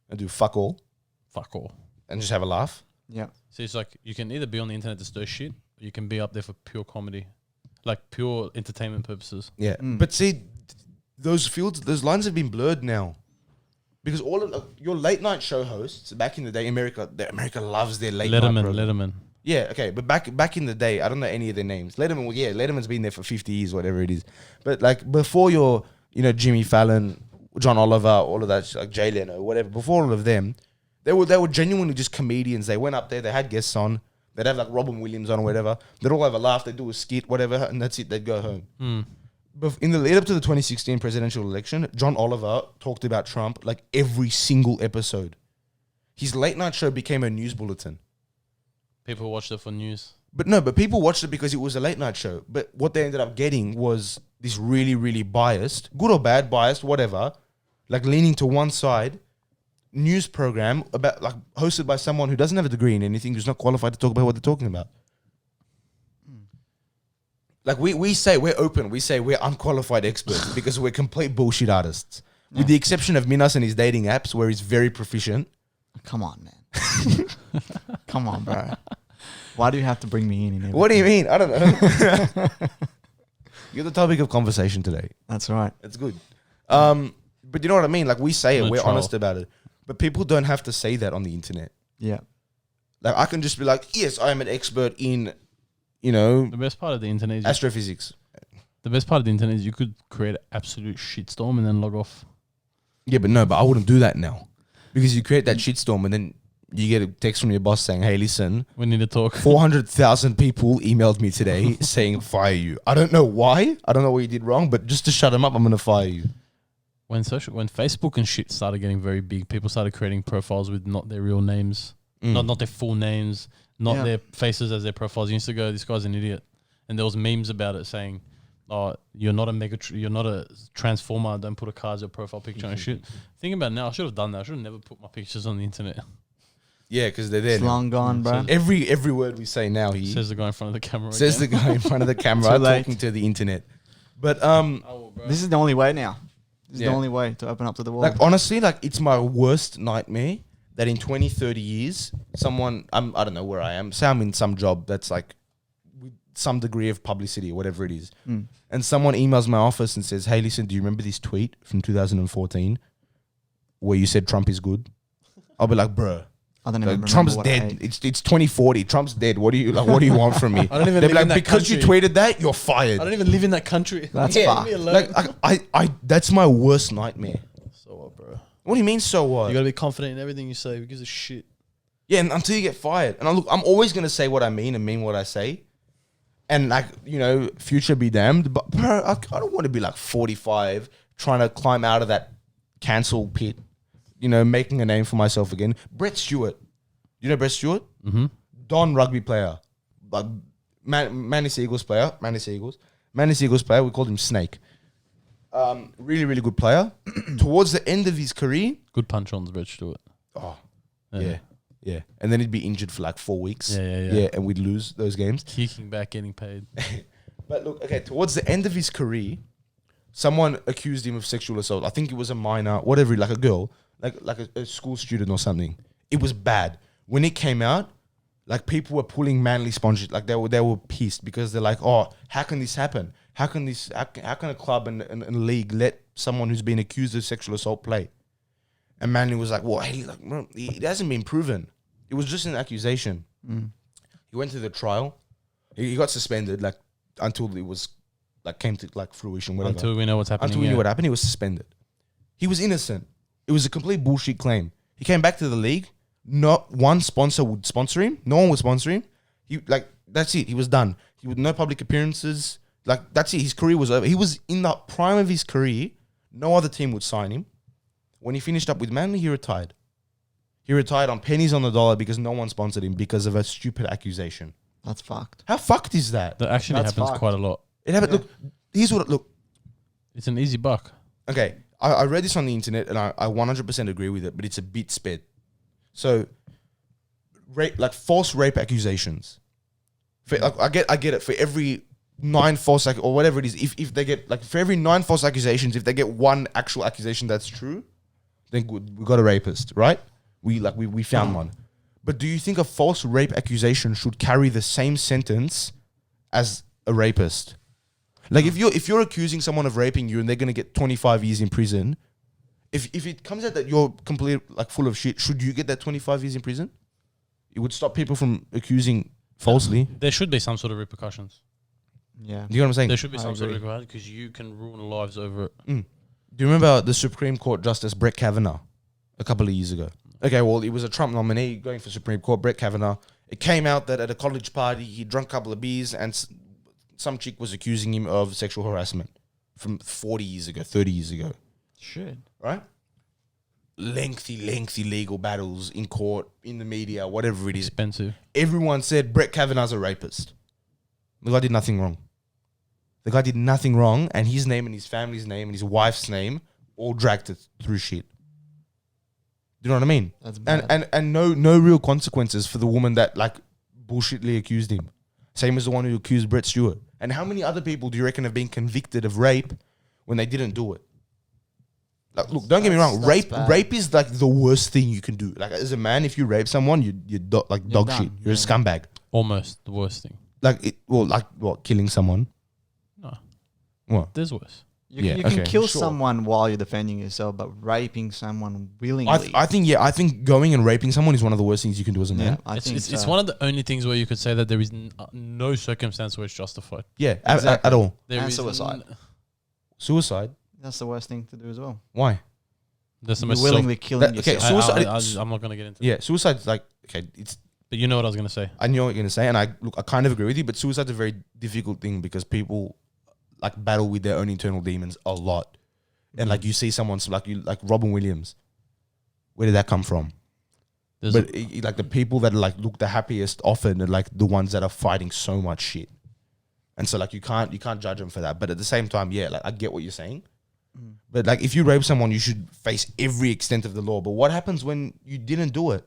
and do fuck all Fuck all. and just have a laugh. Yeah. So it's like you can either be on the internet to stir shit, or you can be up there for pure comedy, like pure entertainment purposes. Yeah. Mm. But see, those lines have been blurred now. Because all of your late night show hosts back in the day, America loves their late night program. Letterman. Yeah, okay, but back in the day, I don't know any of their names. Letterman's been there for 50 years, whatever it is. But like before your, Jimmy Fallon, John Oliver, all of that, like Jay Leno, whatever. Before all of them, they were genuinely just comedians. They went up there, they had guests on, they'd have like Robin Williams on or whatever. They'd all have a laugh, they'd do a skit, whatever, and that's it. They'd go home. Mm. But in the lead up to the 2016 presidential election, John Oliver talked about Trump like every single episode. His late night show became a news bulletin. People watched it for news. But people watched it because it was a late night show. But what they ended up getting was this really, really biased, good or bad, biased, whatever, like leaning to one side, news program about like hosted by someone who doesn't have a degree in anything, who's not qualified to talk about what they're talking about. Like we say we're open, we say we're unqualified experts because we're complete bullshit artists. With the exception of Minas and his dating apps where he's very proficient. Come on, man. Come on, bro. Why do you have to bring me in? Everything? What do you mean? I don't know. You're the topic of conversation today. That's right. It's good. But you know what I mean? Like we say it, No we're trial. honest about it. But people don't have to say that on the internet. Yeah. Like I can just be like, yes, I am an expert in, The best part of the internet is astrophysics. you could create an absolute shitstorm and then log off. Yeah, but I wouldn't do that now. Because you create that shitstorm and then you get a text from your boss saying, hey, listen, We need to talk. 400,000 people emailed me today saying fire you. I don't know why. I don't know what you did wrong, but just to shut them up, I'm going to fire you. When Facebook and shit started getting very big, people started creating profiles with not their real names, not their full names, not their faces as their profiles. You used to go, this guy's an idiot, and there was memes about it saying, "Oh, you're not a transformer. Don't put a car as your profile picture and shit." Thinking about it now, I should have done that. I should have never put my pictures on the internet. Yeah, because they're there. It's now. long gone, bro. Every word we say now, he Says the guy in front of the camera. says again. the guy in front of the camera Too late. talking to the internet. But Oh, bro. This is the only way now. This is Yeah. the only way to open up to the world. like honestly, like it's my worst nightmare that in 20, 30 years, someone, I don't know where I am, say I'm in some job that's like with some degree of publicity or whatever it is. And someone emails my office and says, hey, listen, do you remember this tweet from 2014 where you said Trump is good? I'll be like, bruh, I don't even remember Trump's what I dead. ate. It's 2040. Trump's dead. What do you want from me? I don't even They'll be live like, in that because you country. tweeted that, you're fired. I don't even live in that country. That's Yeah, fucked. Leave me alone. Like I that's my worst nightmare. So what, bro? What do you mean? So what? You gotta be confident in everything you say because of shit. Yeah, and until you get fired. And I'm always gonna say what I mean and mean what I say. And like, future be damned. But bro, I don't want to be like 45 trying to climb out of that cancel pit, making a name for myself again. Brett Stewart. You know Brett Stewart? Mm-hmm. Don rugby player. Like Manly Seagulls player. Manly Seagulls player. We called him Snake. Really, really good player. Towards the end of his career. Good punch on the Brett Stewart. Oh, yeah. And then he'd be injured for like 4 weeks. Yeah. And we'd lose those games. Kicking back, getting paid. But look, okay, towards the end of his career, someone accused him of sexual assault. I think it was a minor, whatever, like a girl, like a school student or something. It was bad. when it came out, like people were pulling Manly sponges. Like they were pissed because they're like, oh, how can this happen? How can a club and a league let someone who's been accused of sexual assault play? And Manly was like, well, hey, like, bro, it hasn't been proven. It was just an accusation. He went to the trial. He got suspended, like, until it was, like, came to, like, fruition, whatever. Until we know what's happening. Until we knew what happened, he was suspended. He was innocent. It was a complete bullshit claim. He came back to the league. Not one sponsor would sponsor him. No one would sponsor him. He, like, that's it. He was done. He would no public appearances. Like, that's it. His career was over. He was in the prime of his career. No other team would sign him. When he finished up with Manly, he retired. He retired on pennies on the dollar because no one sponsored him because of a stupid accusation. That's fucked. How fucked is that? That actually That's happens fucked. quite a lot. It happened. Look, here's what. Look, It's an easy buck. okay. I read this on the internet and I 100% agree with it, but it's a bit sped. So, rape, like false rape accusations. Like, I get it. For every 9 false or whatever it is, if they get like for every 9 false accusations, if they get one actual accusation that's true, then good, we got a rapist, right? We found one. But do you think a false rape accusation should carry the same sentence as a rapist? Like if you're accusing someone of raping you and they're gonna get 25 years in prison, if it comes out that you're completely like full of shit, should you get that 25 years in prison? It would stop people from accusing falsely. There should be some sort of repercussions. Yeah. Do you know what I'm saying? There should be I some sort of agree. repercussions because you can ruin lives over it. Do you remember the Supreme Court Justice Brett Kavanaugh a couple of years ago? Okay, well, he was a Trump nominee going for Supreme Court, Brett Kavanaugh. It came out that at a college party, he drunk a couple of beers and some chick was accusing him of sexual harassment from 40 years ago, 30 years ago, Shit. right? Lengthy legal battles in court, in the media, whatever it is. Expensive. Everyone said Brett Kavanaugh's a rapist. The guy did nothing wrong. The guy did nothing wrong, and his name and his family's name and his wife's name all dragged it through shit. Do you know what I mean? That's bad. And no real consequences for the woman that like bullshitly accused him. Same as the one who accused Brett Stewart. And how many other people do you reckon have been convicted of rape when they didn't do it? Like, look, don't get me wrong. That's bad. Rape is like the worst thing you can do. Like as a man, if you rape someone, you're dog done. shit. You're a Yeah. scumbag. Almost the worst thing. Killing someone. No, What? there's worse. You okay, can kill sure. someone while you're defending yourself, but raping someone willingly. I think going and raping someone is one of the worst things you can do as a yeah, man. I think It's one of the only things where you could say that there is no circumstance where it's justified. Yeah, Exactly. at all. There And is suicide. Suicide. That's the worst thing to do as well. Why? That's the You're most willingly killing okay, yourself. so- I'm not going to get into it. Yeah, suicide's like okay. It's But you know what I was going to say. I know what you're gonna say, and I kind of agree with you. But suicide's a very difficult thing because people like battle with their own internal demons a lot, and like you see someone like Robin Williams. Where did that come from? There's But like the people that like look the happiest often are like the ones that are fighting so much shit, and so like you can't judge them for that. But at the same time, yeah, like I get what you're saying. But like if you rape someone, you should face every extent of the law. But what happens when you didn't do it?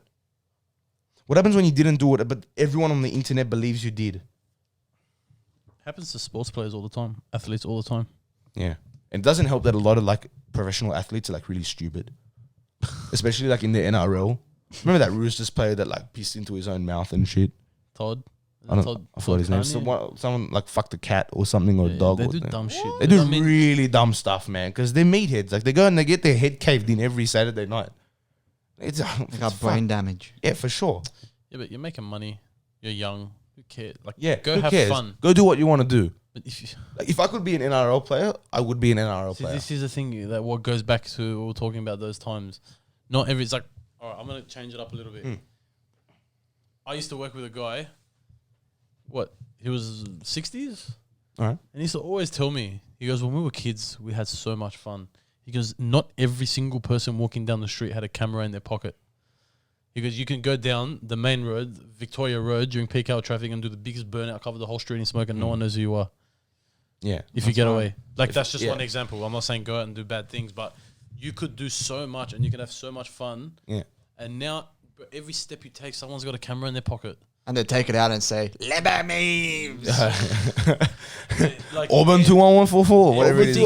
What happens when you didn't do it, but everyone on the internet believes you did? happens to sports players all the time, athletes all the time. Yeah. And it doesn't help that a lot of like professional athletes are like really stupid. Especially like in the NRL. Remember that Roosters player that like pissed into his own mouth and shit? Todd. I forgot his name. Someone like fucked a cat or something or a dog. They or do dumb shit. They do I mean, really dumb stuff, man. Because they're meatheads. Like they go and they get their head caved in every Saturday night. It's They got brain damage. Yeah, for sure. yeah, but you're making money. You're young. Who cares? Like, Yeah, go who have cares? fun. Go do what you want to do. But if you, Like, if I could be an NRL player, I would be an NRL see, player. this is the thing that what goes back to what we were talking about those times. Not every. It's like, all right, I'm gonna change it up a little bit. I used to work with a guy. What? He was 60s. All right. And he used to always tell me, he goes, when we were kids, we had so much fun. He goes, not every single person walking down the street had a camera in their pocket. He goes, you can go down the main road, Victoria Road, during peak hour traffic and do the biggest burnout, cover the whole street in smoke, and no one knows who you are Yeah. if you get away. Like, If- that's just yeah. one example. I'm not saying go out and do bad things, but you could do so much and you can have so much fun. Yeah. And now, every step you take, someone's got a camera in their pocket. And they take it out and say, Leba memes. Like Auburn 21144, whatever it is.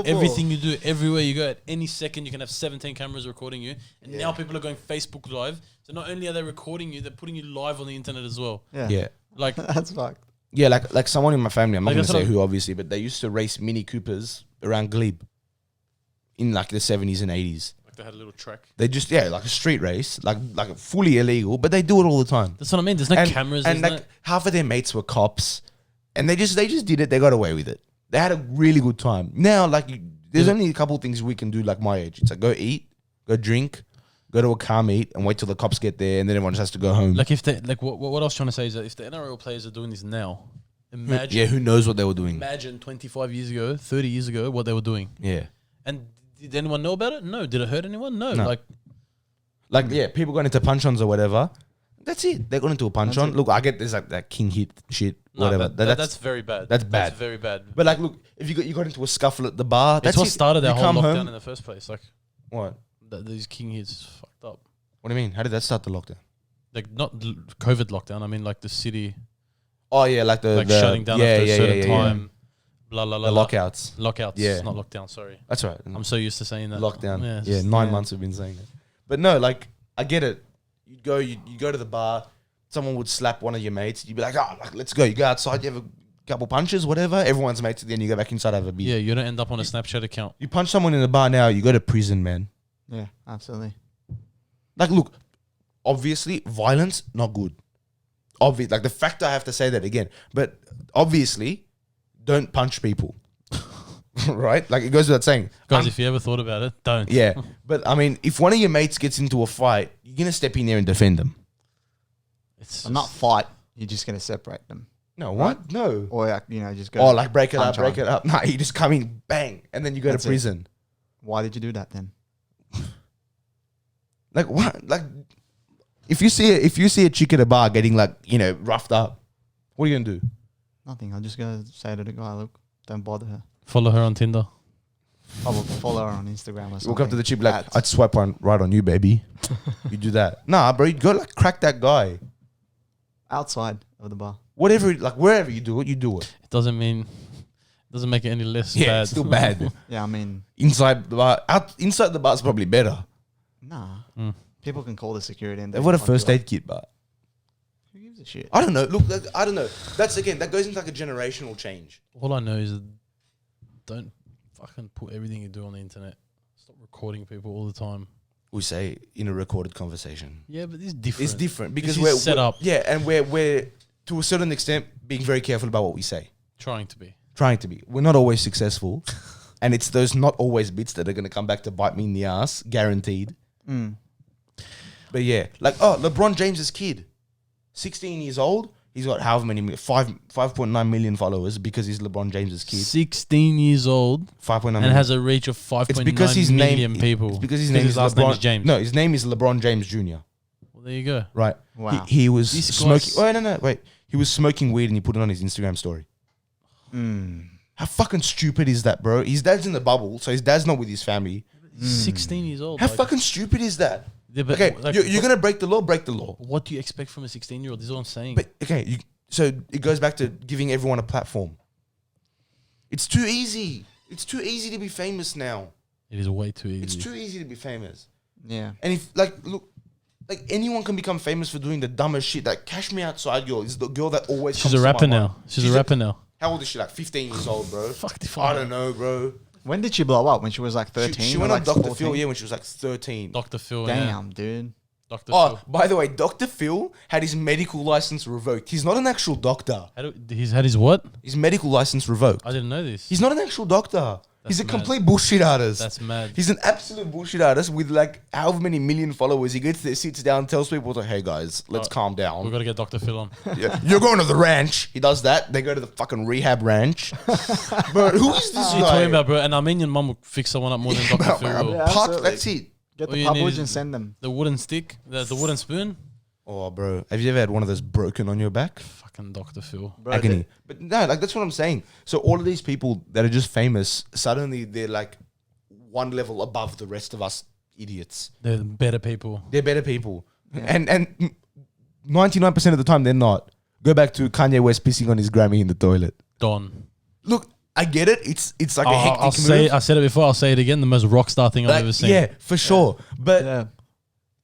everything you do, everywhere you go, at any second you can have 17 cameras recording you. And now people are going Facebook Live. So not only are they recording you, they're putting you live on the internet as well. Yeah. Like That's fucked. Yeah, like someone in my family, I'm not Like, going to that's say what who, obviously, but they used to race Mini Coopers around Glebe in like the 70s and 80s. Like they had a little track. They just, like a street race, like fully illegal, but they do it all the time. That's what I mean. There's no cameras. And like half of their mates were cops, and they just did it. They got away with it. They had a really good time. Now, like, there's only a couple of things we can do, like my age. It's like go eat, go drink, go to a car meet, and wait till the cops get there, and then everyone just has to go home. Like if they what I was trying to say is that if the NRL players are doing this now, imagine who knows what they were doing? Imagine 25 years ago, 30 years ago, what they were doing. Yeah. And did anyone know about it? No. Did it hurt anyone? No. No. Like people got into punch-ons or whatever. That's it. They got into a punch-on. Look, I get there's like that king hit shit, whatever. That's very bad. That's bad. That's very bad. But like, look, if you got into a scuffle at the bar, That's that's what it. started that You whole come lockdown home- in the first place. Like What? these king hits is fucked up. What do you mean? How did that start the lockdown? Like not COVID lockdown. I mean like the city Oh yeah, like the shutting down after a certain time. Blah blah blah. The lockouts. Lockouts. Yeah. Not lockdown. Sorry. That's right. I'm so used to saying that. Lockdown. it's Yeah, just- 9 months we've been saying it. But no, like I get it. You go to the bar. Someone would slap one of your mates. You'd be like, let's go. You go outside. You have a couple punches, whatever. Everyone's mates. Then you go back inside, have a beer. Yeah, you don't end up on a Snapchat account. You punch someone in the bar now, you go to prison, man. Yeah, absolutely. Like, look, obviously, violence not good. Obvious, like the fact I have to say that again, but obviously, don't punch people, right? Like it goes without saying, Guys, if you ever thought about it, don't. yeah. But I mean, if one of your mates gets into a fight, you're gonna step in there and defend them. It's Not fight. You're just going to separate them. No, what? No. Or, just go. Oh, like break it up, punch break on. it up. Nah, you just come in, bang, and then you go That's to it. prison. Why did you do that then? Like what? Like if you see a chick at a bar getting like roughed up, what are you gonna do? Nothing. I'll just go say to the guy, look, don't bother her. follow her on Tinder. I will follow her on Instagram or something. Walk up to the chick like, That's- I'd swipe right on you, baby. You do that. Nah, bro, you go like crack that guy. outside of the bar. Whatever, like wherever you do it, you do it. It doesn't make it any less Yeah, bad. it's still bad. Yeah, I mean, Inside the bar, inside the bar is probably better. nah. Mm. People can call the security and They've got a fuck first you up. aid kit, but Who gives a shit? I don't know. Look, like, I don't know. That's again, that goes into like a generational change. All I know is don't fucking put everything you do on the internet. Stop recording people all the time. We say in a recorded conversation. Yeah, but it's different. It's different because This we're is set up. Yeah, and we're to a certain extent being very careful about what we say. Trying to be. Trying to be. We're not always successful, and it's those not always bits that are going to come back to bite me in the ass, guaranteed. Mm. But yeah, like LeBron James's kid, 16 years old. He's got however many 5.9 million followers because he's LeBron James's kid. 16 years old 5.9 and million. has a reach of 5.9 million people. It's because his name is last LeBron. name is James. No, his name is LeBron James Jr. Well, there you go. Right. Wow. He was This smoking. guy's- Wait. He was smoking weed and he put it on his Instagram story. Mm. How fucking stupid is that, bro? His dad's in the bubble, so his dad's not with his family. 16 years old. How like- fucking stupid is that? Yeah, but Okay, like, you're gonna break the law. Break the law. what do you expect from a 16-year-old? This is what I'm saying. But okay, so it goes back to giving everyone a platform. It's too easy. It's too easy to be famous now. it is way too easy. It's too easy to be famous. Yeah. And if like anyone can become famous for doing the dumbest shit. Like Cash Me Outside girl is the girl that always. She's comes a to my rapper mind. now. She's a rapper now. How old is she? Like 15 years old, bro. Fuck the I don't know, bro. When did she blow up? When she was like 13? She or went on like Dr. 14? Phil, yeah, when she was like 13. Dr. Phil. Yeah. Damn, dude. Dr. Oh, Phil. by the way, Dr. Phil had his medical license revoked. He's not an actual doctor. He's had his what? His medical license revoked. I didn't know this. He's not an actual doctor. He's a mad. complete bullshit artist. That's mad. He's an absolute bullshit artist with like however many million followers. He gets there, sits down, tells people, like, hey guys, let's calm We've down. got to get Dr. Phil on. Yeah. You're going to the ranch. He does that. They go to the fucking rehab ranch. But who is this What are you guy? talking about, bro? An Armenian mum will fix someone up more than Dr. Phil will. Yeah. Park, absolutely. that's it. Get All the you need publish is- and send them. The wooden stick, the wooden spoon. Oh, bro. Have you ever had one of those broken on your back? Fucking Dr. Phil. Bro, Agony. But no, like that's what I'm saying. So all of these people that are just famous, suddenly they're like one level above the rest of us idiots. They're better people. They're better people. And 99% of the time they're not. Go back to Kanye West pissing on his Grammy in the toilet. Don. Look, I get it. It's like a hectic I said it before. I'll say it again. The most rock star thing I've ever seen. Yeah, for sure. But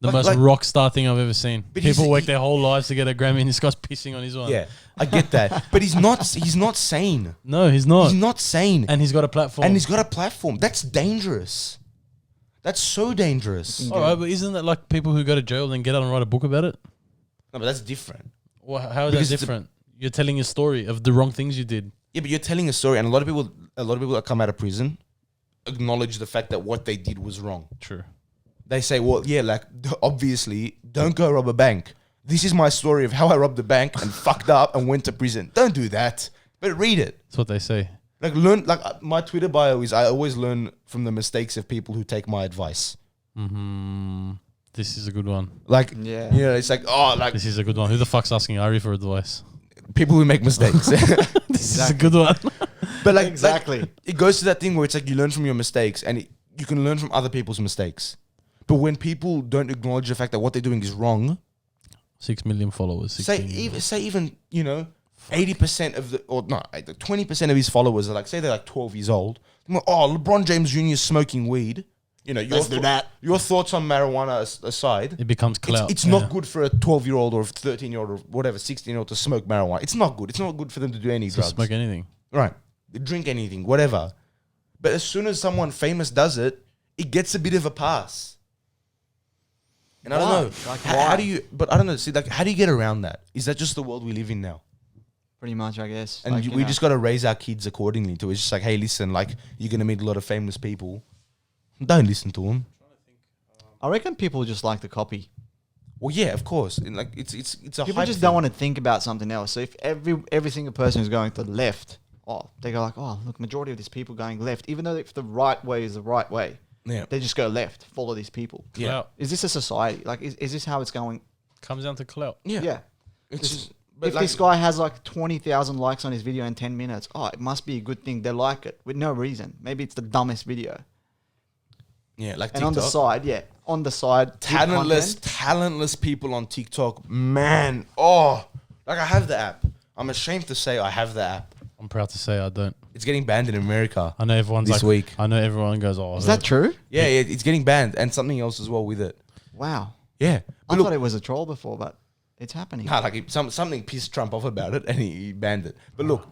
The most rock star thing I've ever seen. But People work their whole lives to get a Grammy, and this guy's pissing on his one. yeah, I get that. But he's not sane. No, he's not. He's not sane. And he's got a platform. That's dangerous. That's so dangerous. All right, but isn't that like people who go to jail then get out and write a book about it? No, but that's different. Well, how is Because that different? You're telling a story of the wrong things you did. Yeah, but you're telling a story, and a lot of people that come out of prison acknowledge the fact that what they did was wrong. True. They say, well, yeah, like, obviously, don't go rob a bank. This is my story of how I robbed a bank and fucked up and went to prison. Don't do that. But read it. That's what they say. Like, my Twitter bio is I always learn from the mistakes of people who take my advice. This is a good one. Like, it's like, This is a good one. Who the fuck's asking Ari for advice? people who make mistakes. This is a good one. But like, Exactly. like, it goes to that thing where it's like you learn from your mistakes and you can learn from other people's mistakes. But when people don't acknowledge the fact that what they're doing is wrong, 6 million followers. say even 80% of 20% of his followers are like, say they're like 12 years old. I'm like, oh, LeBron James Jr. is smoking weed. Let's do that. Your thoughts on marijuana aside, It becomes clout. it's not good for a 12-year-old or a 13-year-old or whatever 16-year-old to smoke marijuana. It's not good. It's not good for them to do any drugs. Smoke anything. Right. Drink anything, whatever. But as soon as someone famous does it, it gets a bit of a pass. And I don't know. Like, how do you, but I don't know. See, like, how do you get around that? Is that just the world we live in now? Pretty much, I guess. And Like, we just got to raise our kids accordingly to it. It's just like, hey, listen, like, you're going to meet a lot of famous people. Don't listen to them. I reckon people just like to copy. Well, yeah, of course. And like, it's a People just don't want to think about something else. So if every single person is going to the left, they go like, oh, look, majority of these people going left, even though if the right way is the right way, Yeah. they just go left, follow these people. Yeah. Clout. Is this a society? Like, is this how it's going? Comes down to clout. Yeah. Yeah. It's just, If this guy has like 20,000 likes on his video in 10 minutes, it must be a good thing. They like it with no reason. Maybe it's the dumbest video. yeah, like And TikTok. on the side, good talentless people on TikTok, man. Oh, like I have the app. I'm ashamed to say I have the app. I'm proud to say I don't. It's getting banned in America. I know everyone's this like, week. I know everyone goes, oh. Is that true? Yeah, it's getting banned and something else as well with it. Wow. Yeah, I but thought it was a troll before, but it's happening. something pissed Trump off about it and he banned it. But look,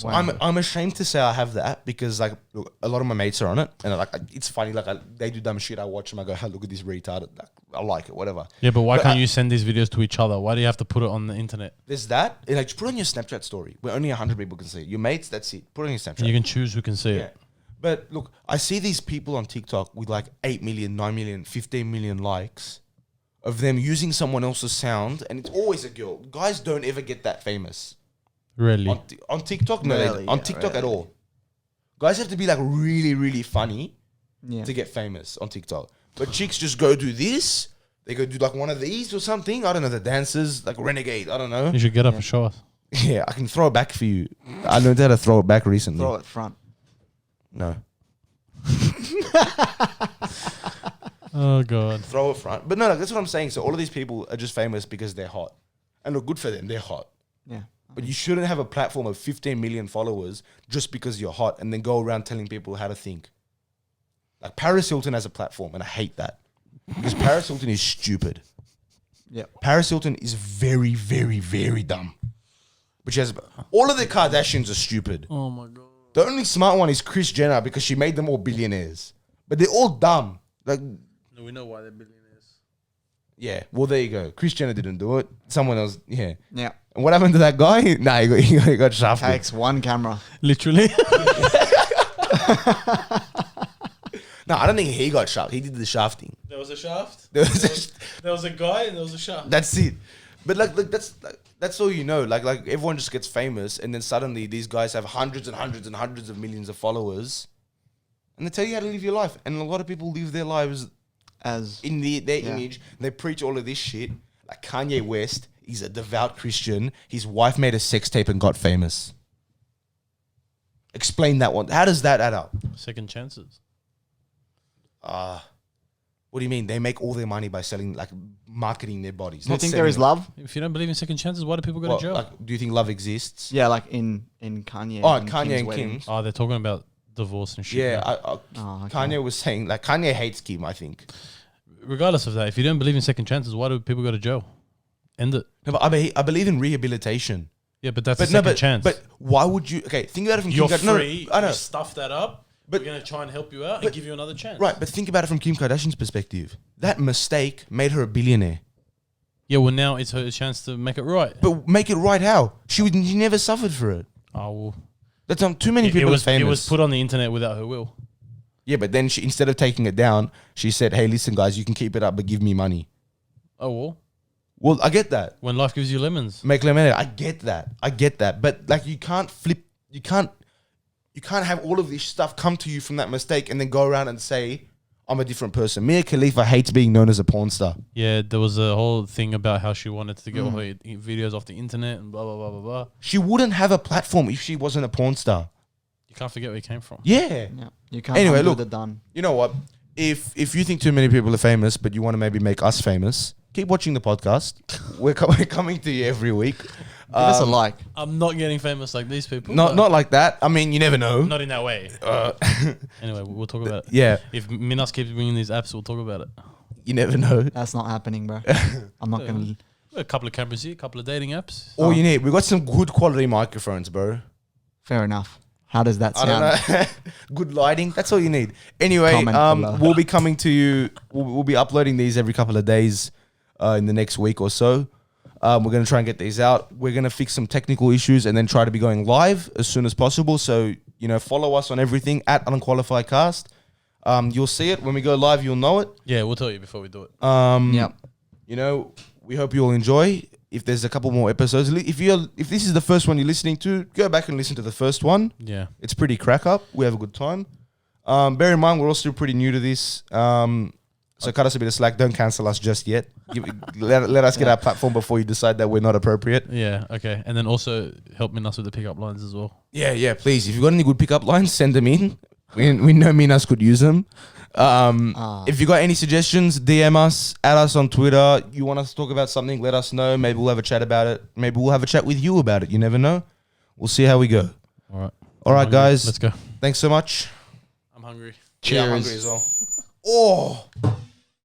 Wow. I'm ashamed to say I have the app because like look, a lot of my mates are on it and it's funny. Like they do dumb shit. I watch them. I go, hey, look at this retard. Like, I like it. Whatever. Yeah, but why can't you send these videos to each other? Why do you have to put it on the internet? There's that. And like, just put it on your Snapchat story where only 100 people can see it. Your mates, that's it. Put it on your Snapchat. And you can choose who can see Yeah. it. But look, I see these people on TikTok with like 8 million, 9 million, 15 million likes of them using someone else's sound. And it's always a girl. Guys don't ever get that famous. Really? On TikTok? No, Rarely, on yeah, TikTok at rarely. all. Guys have to be like really, really funny Yeah. to get famous on TikTok. But chicks just go do this. They go do like one of these or something. I don't know, the dances, like Renegade. I don't know. You should get up and show us. Yeah, I can throw it back for you. I learned how to throw it back recently. Throw it front. No. Oh, God. Throw it front. But no, like, that's what I'm saying. So all of these people are just famous because they're hot. And look, good for them. They're hot. Yeah. But you shouldn't have a platform of 15 million followers just because you're hot and then go around telling people how to think. Like Paris Hilton has a platform and I hate that. Because Paris Hilton is stupid. Yeah. Paris Hilton is very, very, very dumb. But she has all of the Kardashians are stupid. Oh, my God. The only smart one is Kris Jenner because she made them all billionaires. But they're all dumb. Like, No, we know why they're billionaires. yeah, well, there you go. Kris Jenner didn't do it. Someone else, yeah. Yeah. And what happened to that guy? Nah, he got shafted. Takes one camera. Literally. No, I don't think he got shafted. He did the shafting. There was a shaft. There was There was a guy and there was a shaft. That's it. But like that's all you know. Like everyone just gets famous, and then suddenly these guys have hundreds and hundreds and hundreds of millions of followers, and they tell you how to live your life. And a lot of people live their lives As in their image. And they preach all of this shit. Like Kanye West, he's a devout Christian. His wife made a sex tape and got famous. Explain that one. How does that add up? Second chances. What do you mean? They make all their money by selling, like, marketing their bodies. Do you not think selling there is them. love? If you don't believe in second chances, why do people go Well, to jail? like, do you think love exists? Yeah, like in Kanye. Oh, and Kanye Kim's and weddings. Kim. Oh, they're talking about divorce and shit. Yeah, now. Oh, okay. Kanye was saying, like, Kanye hates Kim, I think. Regardless of that, if you don't believe in second chances, why do people go to jail? End it. No, but I believe in rehabilitation. Yeah, but that's But a second but, chance. But why would you? Okay, think about it from you're Kim Kardashian. free. No, I know. You stuff that up. But- We're going to try and help you out but- and give you another chance. Right, but think about it from Kim Kardashian's perspective. That mistake made her a billionaire. Yeah, well, now it's her chance to make it right. But make it right how? She never suffered for it. Oh, well. That's too many people it was, are famous. It was put on the internet without her will. Yeah, but then she, instead of taking it down, she said, "Hey, listen, guys, you can keep it up, but give me money." Oh, well. Well, I get that. When life gives you lemons. Make lemonade. I get that. But like, you can't flip. You can't have all of this stuff come to you from that mistake and then go around and say, "I'm a different person." Mia Khalifa hates being known as a porn star. Yeah, there was a whole thing about how she wanted to get all her videos off the internet and blah, blah, blah, blah, blah. She wouldn't have a platform if she wasn't a porn star. You can't forget where you came from. Yeah. Yeah, you can't. Anyway, undo look. the done. You know what? If you think too many people are famous, but you want to maybe make us famous, keep watching the podcast. we're coming to you every week. Give us a like. I'm not getting famous like these people. Not but not like that. I mean, you never know. not in that way. Uh, Anyway, we'll talk about it. yeah, If Minas keeps bringing these apps, we'll talk about it. you never know. That's not happening, bro. I'm not gonna. A couple of cameras here, a couple of dating apps. All you need, we got some good quality microphones, bro. Fair enough. How does that I sound? don't know. Good lighting. That's all you need. Anyway, Comment below. we'll be coming to you. We'll be uploading these every couple of days in the next week or so. We're going to try and get these out. We're going to fix some technical issues and then try to be going live as soon as possible. So, follow us on everything at Unqualified Cast. You'll see it. When we go live, you'll know it. Yeah, we'll tell you before we do it. Yep. We hope you all enjoy. If there's a couple more episodes, if this is the first one you're listening to, go back and listen to the first one. Yeah. It's pretty crack up. We have a good time. Bear in mind, we're all still pretty new to this. So cut us a bit of slack. Don't cancel us just yet. Let us get our platform before you decide that we're not appropriate. Yeah, okay. And then also help Minas with the pickup lines as well. Yeah, please. If you've got any good pickup lines, send them in. We know Minas could use them. If you got any suggestions, DM us, add us on Twitter. You want us to talk about something, let us know. Maybe we'll have a chat about it. Maybe we'll have a chat with you about it. You never know. We'll see how we go. All right. All right, I'm hungry. guys. Let's go. Thanks so much. I'm hungry. Yeah, I'm Cheers. hungry as well. Oh.